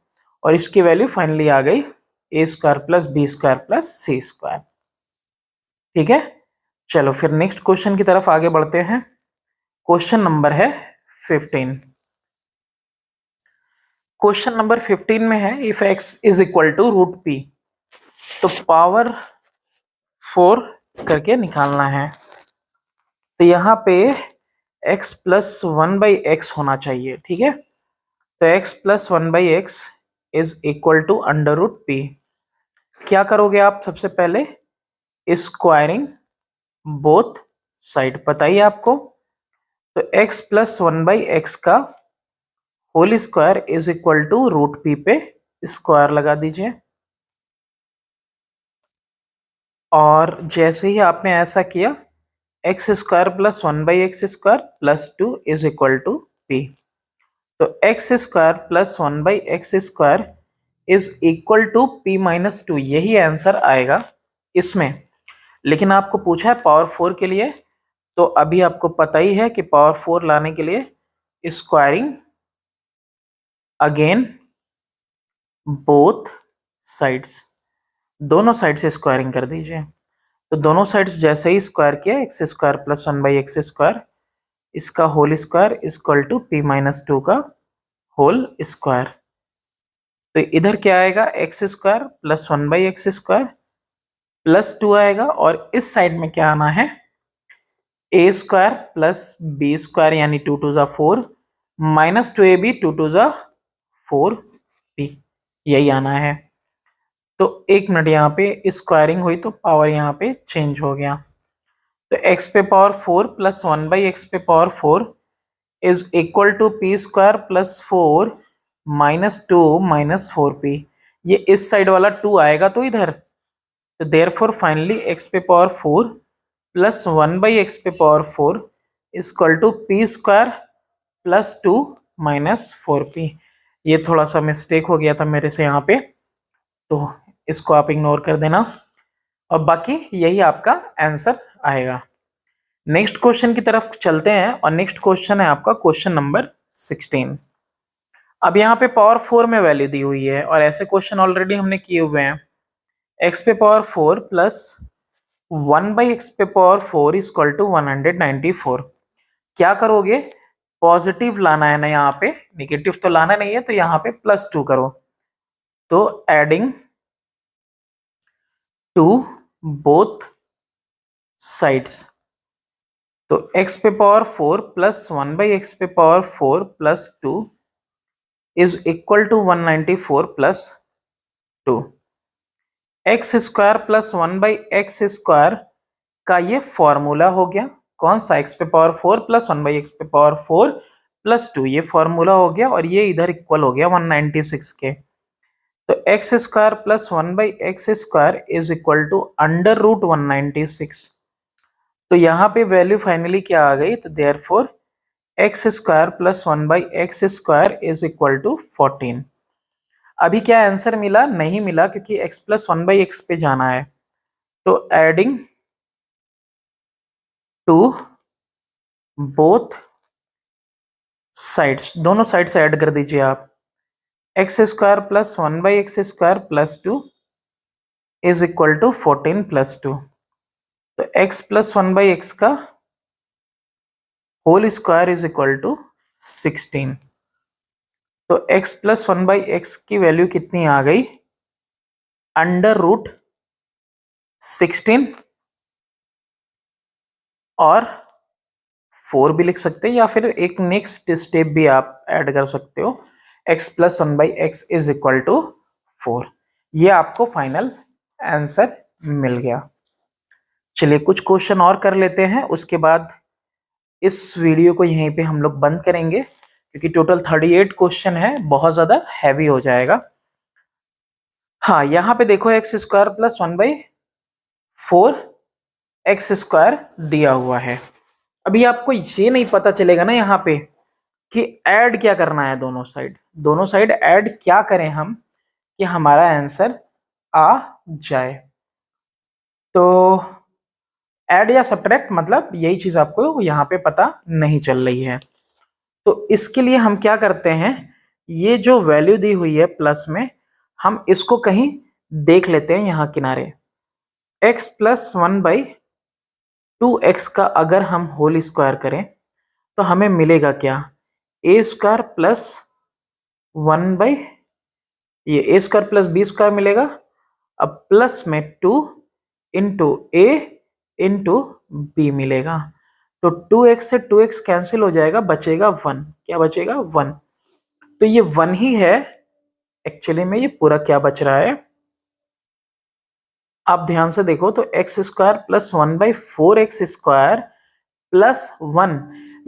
A: और इसकी वैल्यू फाइनली आ गई a square plus B square plus c square. ठीक है, चलो फिर नेक्स्ट क्वेश्चन की तरफ आगे बढ़ते हैं। क्वेश्चन नंबर है 15। क्वेश्चन नंबर 15 में है if x is equal to root p, तो पावर 4 करके निकालना है। तो यहाँ पे x प्लस 1/x होना चाहिए। ठीक है, तो x plus 1/x is equal to under root p. क्या करोगे आप? सबसे पहले स्क्वायरिंग बोथ साइड पता ही आपको, तो x प्लस 1/x का whole square is equal to root p पे स्क्वायर लगा दीजिए। और जैसे ही आपने ऐसा किया x square plus 1/x square plus 2 is equal to पी, तो x square plus 1/x square is equal to p minus 2, यही आंसर आएगा इसमें। लेकिन आपको पूछा है पावर 4 के लिए, तो अभी आपको पता ही है कि पावर 4 लाने के लिए स्क्वायरिंग अगेन बोथ साइड्स, दोनों साइड से स्क्वायरिंग कर दीजिए। तो दोनों साइड्स जैसे ही स्क्वायर किया x square plus 1/x square, इसका whole square equal to p minus 2 का होल स्क्वायर। तो इधर क्या आएगा? X square plus 1/x square plus 2 आएगा और इस साइड में क्या आना है? A square plus B square यानी 2 2 ज़ा 4 माइनस 2ab 2 2 ज़ा 4b, यही आना है। तो एक मिनट, यहाँ पे स्क्वायरिंग हुई तो पावर यहाँ पे चेंज हो गया। तो x पे पावर 4 प्लस 1/x पे power 4 is equal to p square plus 4 minus 2 minus 4p। ये इस साइड वाला 2 आएगा तो इधर, तो देयरफॉर फाइनली x पे पावर 4 प्लस 1/x पे power 4 equal to p square plus 2 minus 4p। ये थोड़ा सा मिस्टेक हो गया था मेरे से यहाँ पे, तो इसको आप इग्नोर कर देना और बाकी यही आपका आंसर आएगा। नेक्स्ट क्वेश्चन की तरफ चलते हैं और नेक्स्ट क्वेश्चन है आपका क्वेश्चन नंबर 16। अब यहाँ पे पावर 4 में वैल्यू दी हुई है और ऐसे क्वेश्चन ऑलरेडी हमने किए हुए हैं। x पे पावर 4 प्लस 1 बाई एक्स पे पावर 4 इज इक्वल टू 194। क्या करोगे, पॉजिटिव लाना है ना, यहाँ पे नेगेटिव तो लाना नहीं है, तो यहाँ पे +2 करो। तो एडिंग टू बोथ साइड्स, तो x पे पावर 4 प्लस 1 बाई एक्स पे power 4 plus 2 is equal to 194 plus 2। X square plus 1 by x square का ये फॉर्मूला हो गया। कौन सा, x पे पावर 4 प्लस 1 बाई एक्स पे पावर 4 प्लस 2, ये फॉर्मूला हो गया और ये इधर इक्वल हो गया 196 के। तो x square plus 1 by x square is equal to under root 196। तो यहाँ पे वैल्यू फाइनली क्या आ गई, तो therefore x square plus 1 by x square is equal to 14। अभी क्या आंसर मिला, नहीं मिला, क्योंकि x प्लस 1 बाई एक्स पे जाना है। तो एडिंग टू बोथ साइड्स, दोनों साइड से ऐड कर दीजिए आप। X square plus 1 by x square plus 2 is equal to 14 plus 2। तो x प्लस 1 बाई एक्स का whole square is equal to 16। तो x प्लस 1 बाई एक्स की वैल्यू कितनी आ गई, अंडर रूट 16 और 4 भी लिख सकते हैं, या फिर एक नेक्स्ट स्टेप भी आप ऐड कर सकते हो, x plus 1 by x is equal to 4। ये आपको फाइनल आंसर मिल गया। चलिए कुछ क्वेश्चन और कर लेते हैं, उसके बाद इस वीडियो को यहीं पे हम लोग बंद करेंगे, क्योंकि टोटल 38 क्वेश्चन है, बहुत ज्यादा हैवी हो जाएगा। हाँ, यहाँ पे देखो x square plus 1 by 4 x square दिया हुआ है। अभी आपको ये नहीं पता चलेगा ना यहाँ पे कि ऐड क्या करना है, दोनों साइड ऐड क्या करें हम कि हमारा आंसर आ जाए। तो ऐड या सब्ट्रैक्ट, मतलब यही चीज आपको यहाँ पे पता नहीं चल रही है। तो इसके लिए हम क्या करते हैं, ये जो वैल्यू दी हुई है प्लस में, हम इसको कहीं देख लेते हैं यहाँ किनारे। x प्लस 1 बाई 2x का अगर हम होल स्क्वायर करें तो हमें मिलेगा क्या, ए स्क्वायर प्लस 1 बाई ये ए स्क्वायर प्लस बी स्क्वायर मिलेगा। अब प्लस में 2 इंटू ए इंटू बी मिलेगा। तो 2x से 2x कैंसिल हो जाएगा, बचेगा 1। क्या बचेगा, 1। तो ये 1 ही है एक्चुअली में, ये पूरा क्या बच रहा है, आप ध्यान से देखो तो x square plus 1 by 4x square plus 1,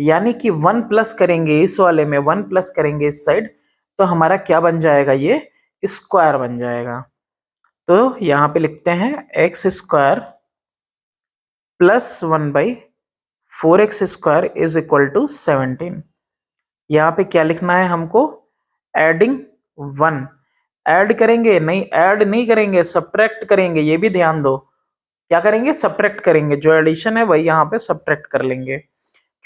A: यानी कि 1 प्लस करेंगे इस वाले में, 1 प्लस करेंगे इस साइड, तो हमारा क्या बन जाएगा, ये स्क्वायर बन जाएगा। तो यहाँ पे लिखते हैं x square plus 1 by 4x square is equal to 17। यहाँ पे क्या लिखना है हमको, एडिंग 1। ऐड करेंगे नहीं, ऐड नहीं करेंगे, सब्ट्रैक्ट करेंगे, ये भी ध्यान दो। क्या करेंगे, सब्ट्रैक्ट करेंगे, जो एडिशन है वही यहाँ पे सब्ट्रैक्ट कर लेंगे।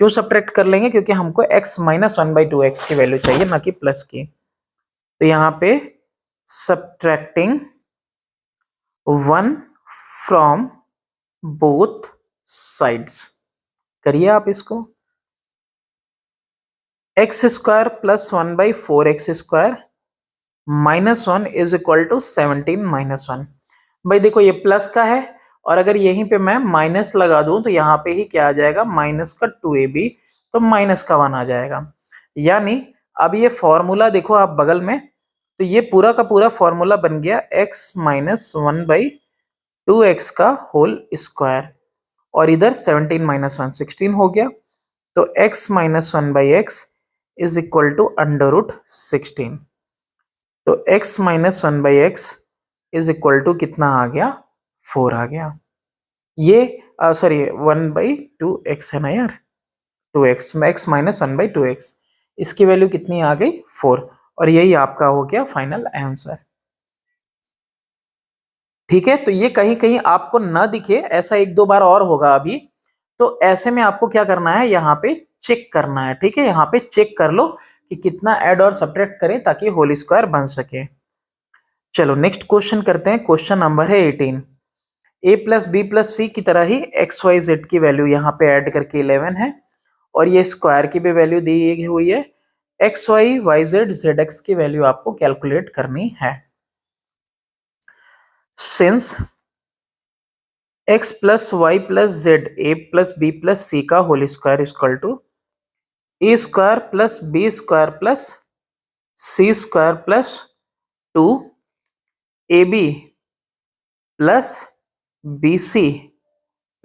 A: क्यों सब्ट्रैक्ट कर लेंगे, क्योंकि हमको x माइनस 1 बाई 2x की वैल्यू चाहिए, ना कि प्लस की। तो यहाँ पे सब्ट्रैक्टिंग 1 फ्रॉम बोथ साइड्स, करिए आप इसको। X square plus 1 by 4x square minus 1 is equal to 17 minus 1। भाई देखो ये प्लस का है, और अगर यहीं पे मैं माइनस लगा दूं तो यहाँ पे ही क्या आ जाएगा, माइनस का 2ab, तो माइनस का 1 आ जाएगा। यानी अब ये फॉर्मूला देखो आप बगल में, तो ये पूरा का पूरा फॉर्मूला बन गया x माइनस 1 बाई 2x का होल स्क्वायर, और इधर 17 माइनस 1 16 हो गया। तो x minus 1 by x is equal to under root 16। तो x minus 1 by x is equal to कितना आ गया, 4 आ गया। ये सॉरी 1 बाई 2x है ना यार, 2x, x minus 1 by 2x, इसकी वैल्यू कितनी आ गई, 4। और यही आपका हो गया फाइनल आंसर। ठीक है, तो ये कहीं कहीं आपको ना दिखे, ऐसा एक दो बार और होगा अभी। तो ऐसे में आपको क्या करना है, यहाँ पे चेक करना है, ठीक है। यहाँ पे चेक कर लो कि कितना ऐड और सब्ट्रैक्ट करें ताकि होल स्क्वायर बन सके। चलो नेक्स्ट क्वेश्चन करते हैं। क्वेश्चन नंबर है 18। a प्लस बी प्लस सी की तरह ही एक्स वाई जेड की वैल्यू यहाँ पे ऐड करके 11 है और ये स्क्वायर की भी वैल्यू दी हुई है। X y y z z x की वैल्यू आपको कैलकुलेट करनी है। Since x plus y plus z a plus B plus c का whole square equal to a square plus B square plus c square plus 2 a B plus b c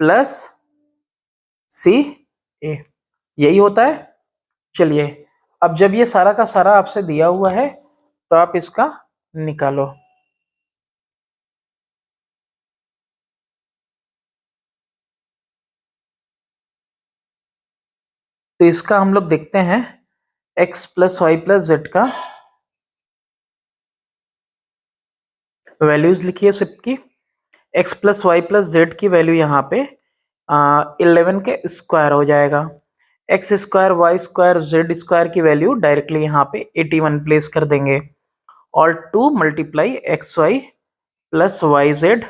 A: plus c a, यही होता है। चलिए अब जब ये सारा का सारा आपसे दिया हुआ है तो आप इसका निकालो। तो इसका हम लोग देखते हैं x plus y plus z का वैल्यूज लिखिए सबकी। x plus y plus z की वैल्यू यहाँ पे 11 के स्क्वायर हो जाएगा। X square y square z square की वैल्यू डायरेक्टली यहाँ पे 81 प्लेस कर देंगे और 2 multiply x y plus y z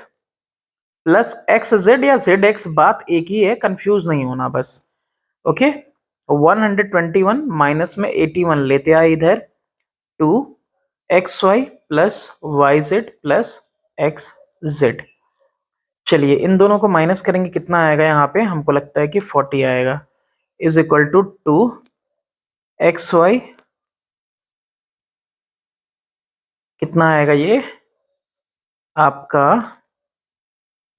A: plus x z या जेड एक्स, बात एक ही है, कंफ्यूज नहीं होना बस। ओके 121 माइनस में 81 लेते आए इधर 2 x y plus y z plus x z. चलिए इन दोनों को माइनस करेंगे, कितना आएगा यहाँ पे, हमको लगता है कि 40 आएगा, is equal to 2 x y, कितना आएगा ये आपका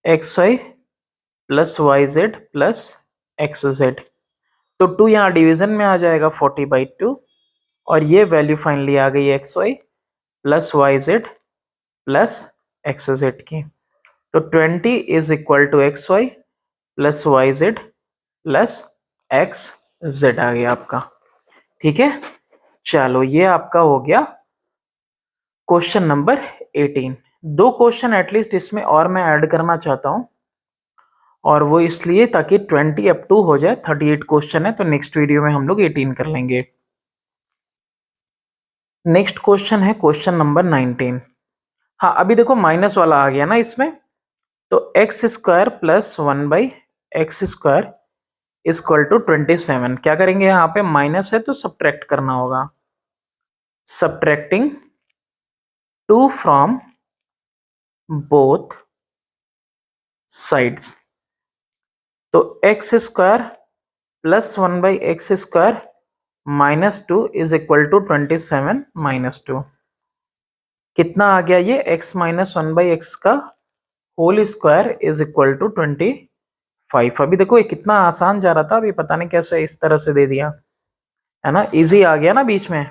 A: x y plus y z plus x z. तो 2 यहाँ डिवीजन में आ जाएगा 40/2 और ये वैल्यू फाइनली आ गई x y plus y z plus x z की। तो 20 is equal to x y plus y z plus x z आ गया आपका, ठीक है। चलो ये आपका हो गया क्वेश्चन नंबर 18। 2 क्वेश्चन एटलीस्ट इसमें और मैं ऐड करना चाहता हूं और वो इसलिए ताकि 20 अप टू हो जाए। 38 क्वेश्चन है तो नेक्स्ट वीडियो में हम लोग 18 कर लेंगे। नेक्स्ट क्वेश्चन है क्वेश्चन नंबर 19। हाँ अभी देखो माइनस वाला आ गया ना इसमें, तो x square plus 1/x square equal to 27। क्या करेंगे, यहाँ पे माइनस है तो सब्ट्रैक्ट करना होगा। सब्ट्रैक्टिंग 2 फ्रॉम बोथ साइड्स, तो x square plus 1/x square minus 2 is equal to 27 minus 2। कितना आ गया ये, x माइनस 1/x का whole square is equal to 25। अभी देखो ये कितना आसान जा रहा था, अभी पता नहीं कैसे इस तरह से दे दिया है ना, इजी आ गया ना बीच में।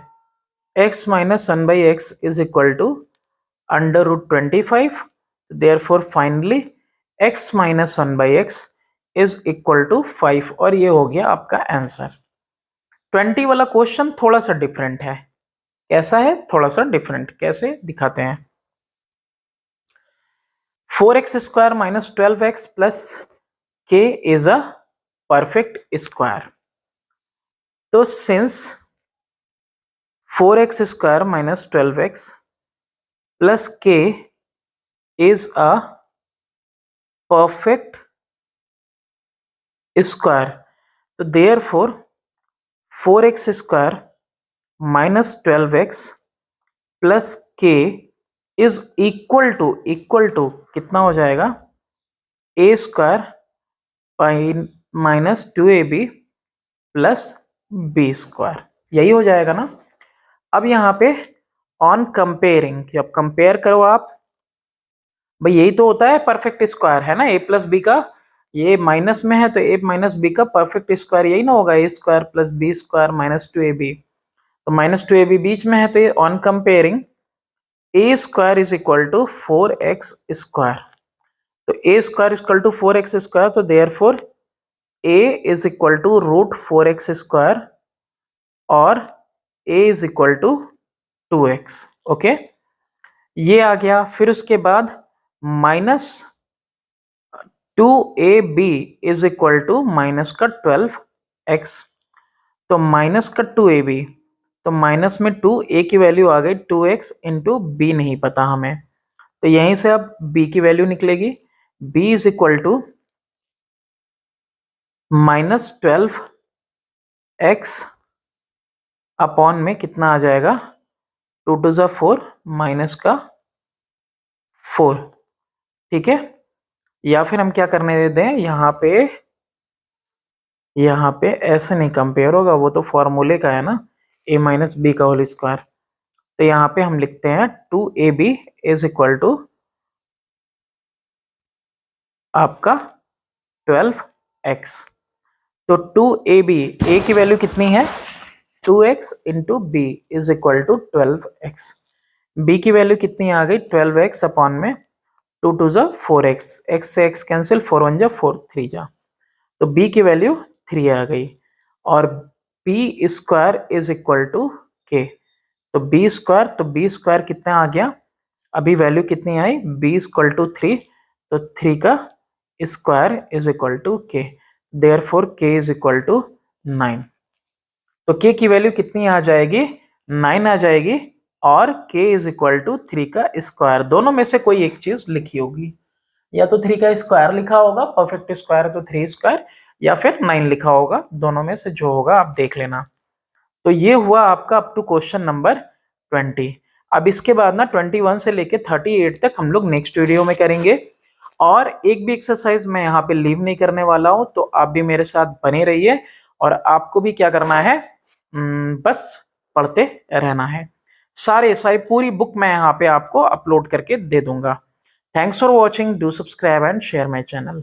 A: x minus 1/x is equal to under root 25, therefore finally x minus 1/x is equal to 5 और ये हो गया आपका आंसर। 20 वाला क्वेश्चन थोड़ा सा डिफरेंट है। कैसा है, थोड़ा सा डिफरेंट, कैसे दिखाते हैं। 4x square minus 12x plus k is a perfect square. तो since 4x square minus 12x plus k is a perfect square, तो therefore 4x square minus 12x plus k is equal to कितना हो जाएगा, a square minus 2ab plus b square, यही हो जाएगा ना। अब यहाँ पे ऑन कंपेयरिंग, जब कंपेयर करो आप, भाई यही तो होता है परफेक्ट स्क्वायर, है ना, a प्लस बी का, ये माइनस में है तो a माइनस बी का परफेक्ट स्क्वायर यही ना होगा, a square plus B square minus 2ab। तो माइनस 2ab बीच में है तो ये on comparing a square is equal to 4x square. तो a square equal to 4x square, तो therefore a is equal to root 4x square और a is equal to 2x। Okay ये आ गया। फिर उसके बाद minus 2ab is equal to minus का 12x। तो माइनस का 2ab, तो माइनस में 2, a की वैल्यू आ गई 2x इंटू बी नहीं पता हमें, तो यहीं से अब b की वैल्यू निकलेगी, b is equal to -12x upon में कितना आ जाएगा 2 टू ज़ा 4 माइनस का 4, ठीक है। या फिर हम क्या करने दें, यहाँ पे ऐसे नहीं कंपेयर होगा, वो तो फॉर्मूले का है ना, a माइनस बी का होल स्क्वायर। तो यहाँ पे हम लिखते हैं 2ab इज इक्वल टू आपका 12x। तो 2ab, a की वैल्यू कितनी है 2x into b is equal to 12x, b की वैल्यू कितनी आ गई 12x अपॉन में 2 टू ज़ा 4x, x से x कैंसिल, 4 1 जा 4 3 जा, तो b की वैल्यू 3 आ गई। और b square is equal to k, तो b स्क्वायर, तो b स्क्वायर कितना आ गया, अभी वैल्यू कितनी आई b इक्वल टू 3, तो 3 का square is equal to k, therefore k is equal to 9। तो k की वैल्यू कितनी आ जाएगी 9 आ जाएगी, और k इज इक्वल टू 3 का स्क्वायर, दोनों में से कोई एक चीज लिखी होगी, या तो 3 का स्क्वायर लिखा होगा, परफेक्ट स्क्वायर है तो 3 स्क्वायर, या फिर 9 लिखा होगा, दोनों में से जो होगा आप देख लेना। तो ये हुआ आपका अप टू क्वेश्चन नंबर 20। अब इसके बाद ना 21 से लेके 38 तक हम लोग नेक्स्ट वीडियो में करेंगे, और एक भी एक्सरसाइज मैं यहाँ पे लीव नहीं करने वाला हूँ, तो आप भी मेरे साथ बने रहिए, और आपको भी क्या करना है, बस पढ़ते रहना है। सारे सारी पूरी बुक मैं यहाँ पे आपको अपलोड करके दे दूंगा। Thanks for watching, do subscribe and share my channel.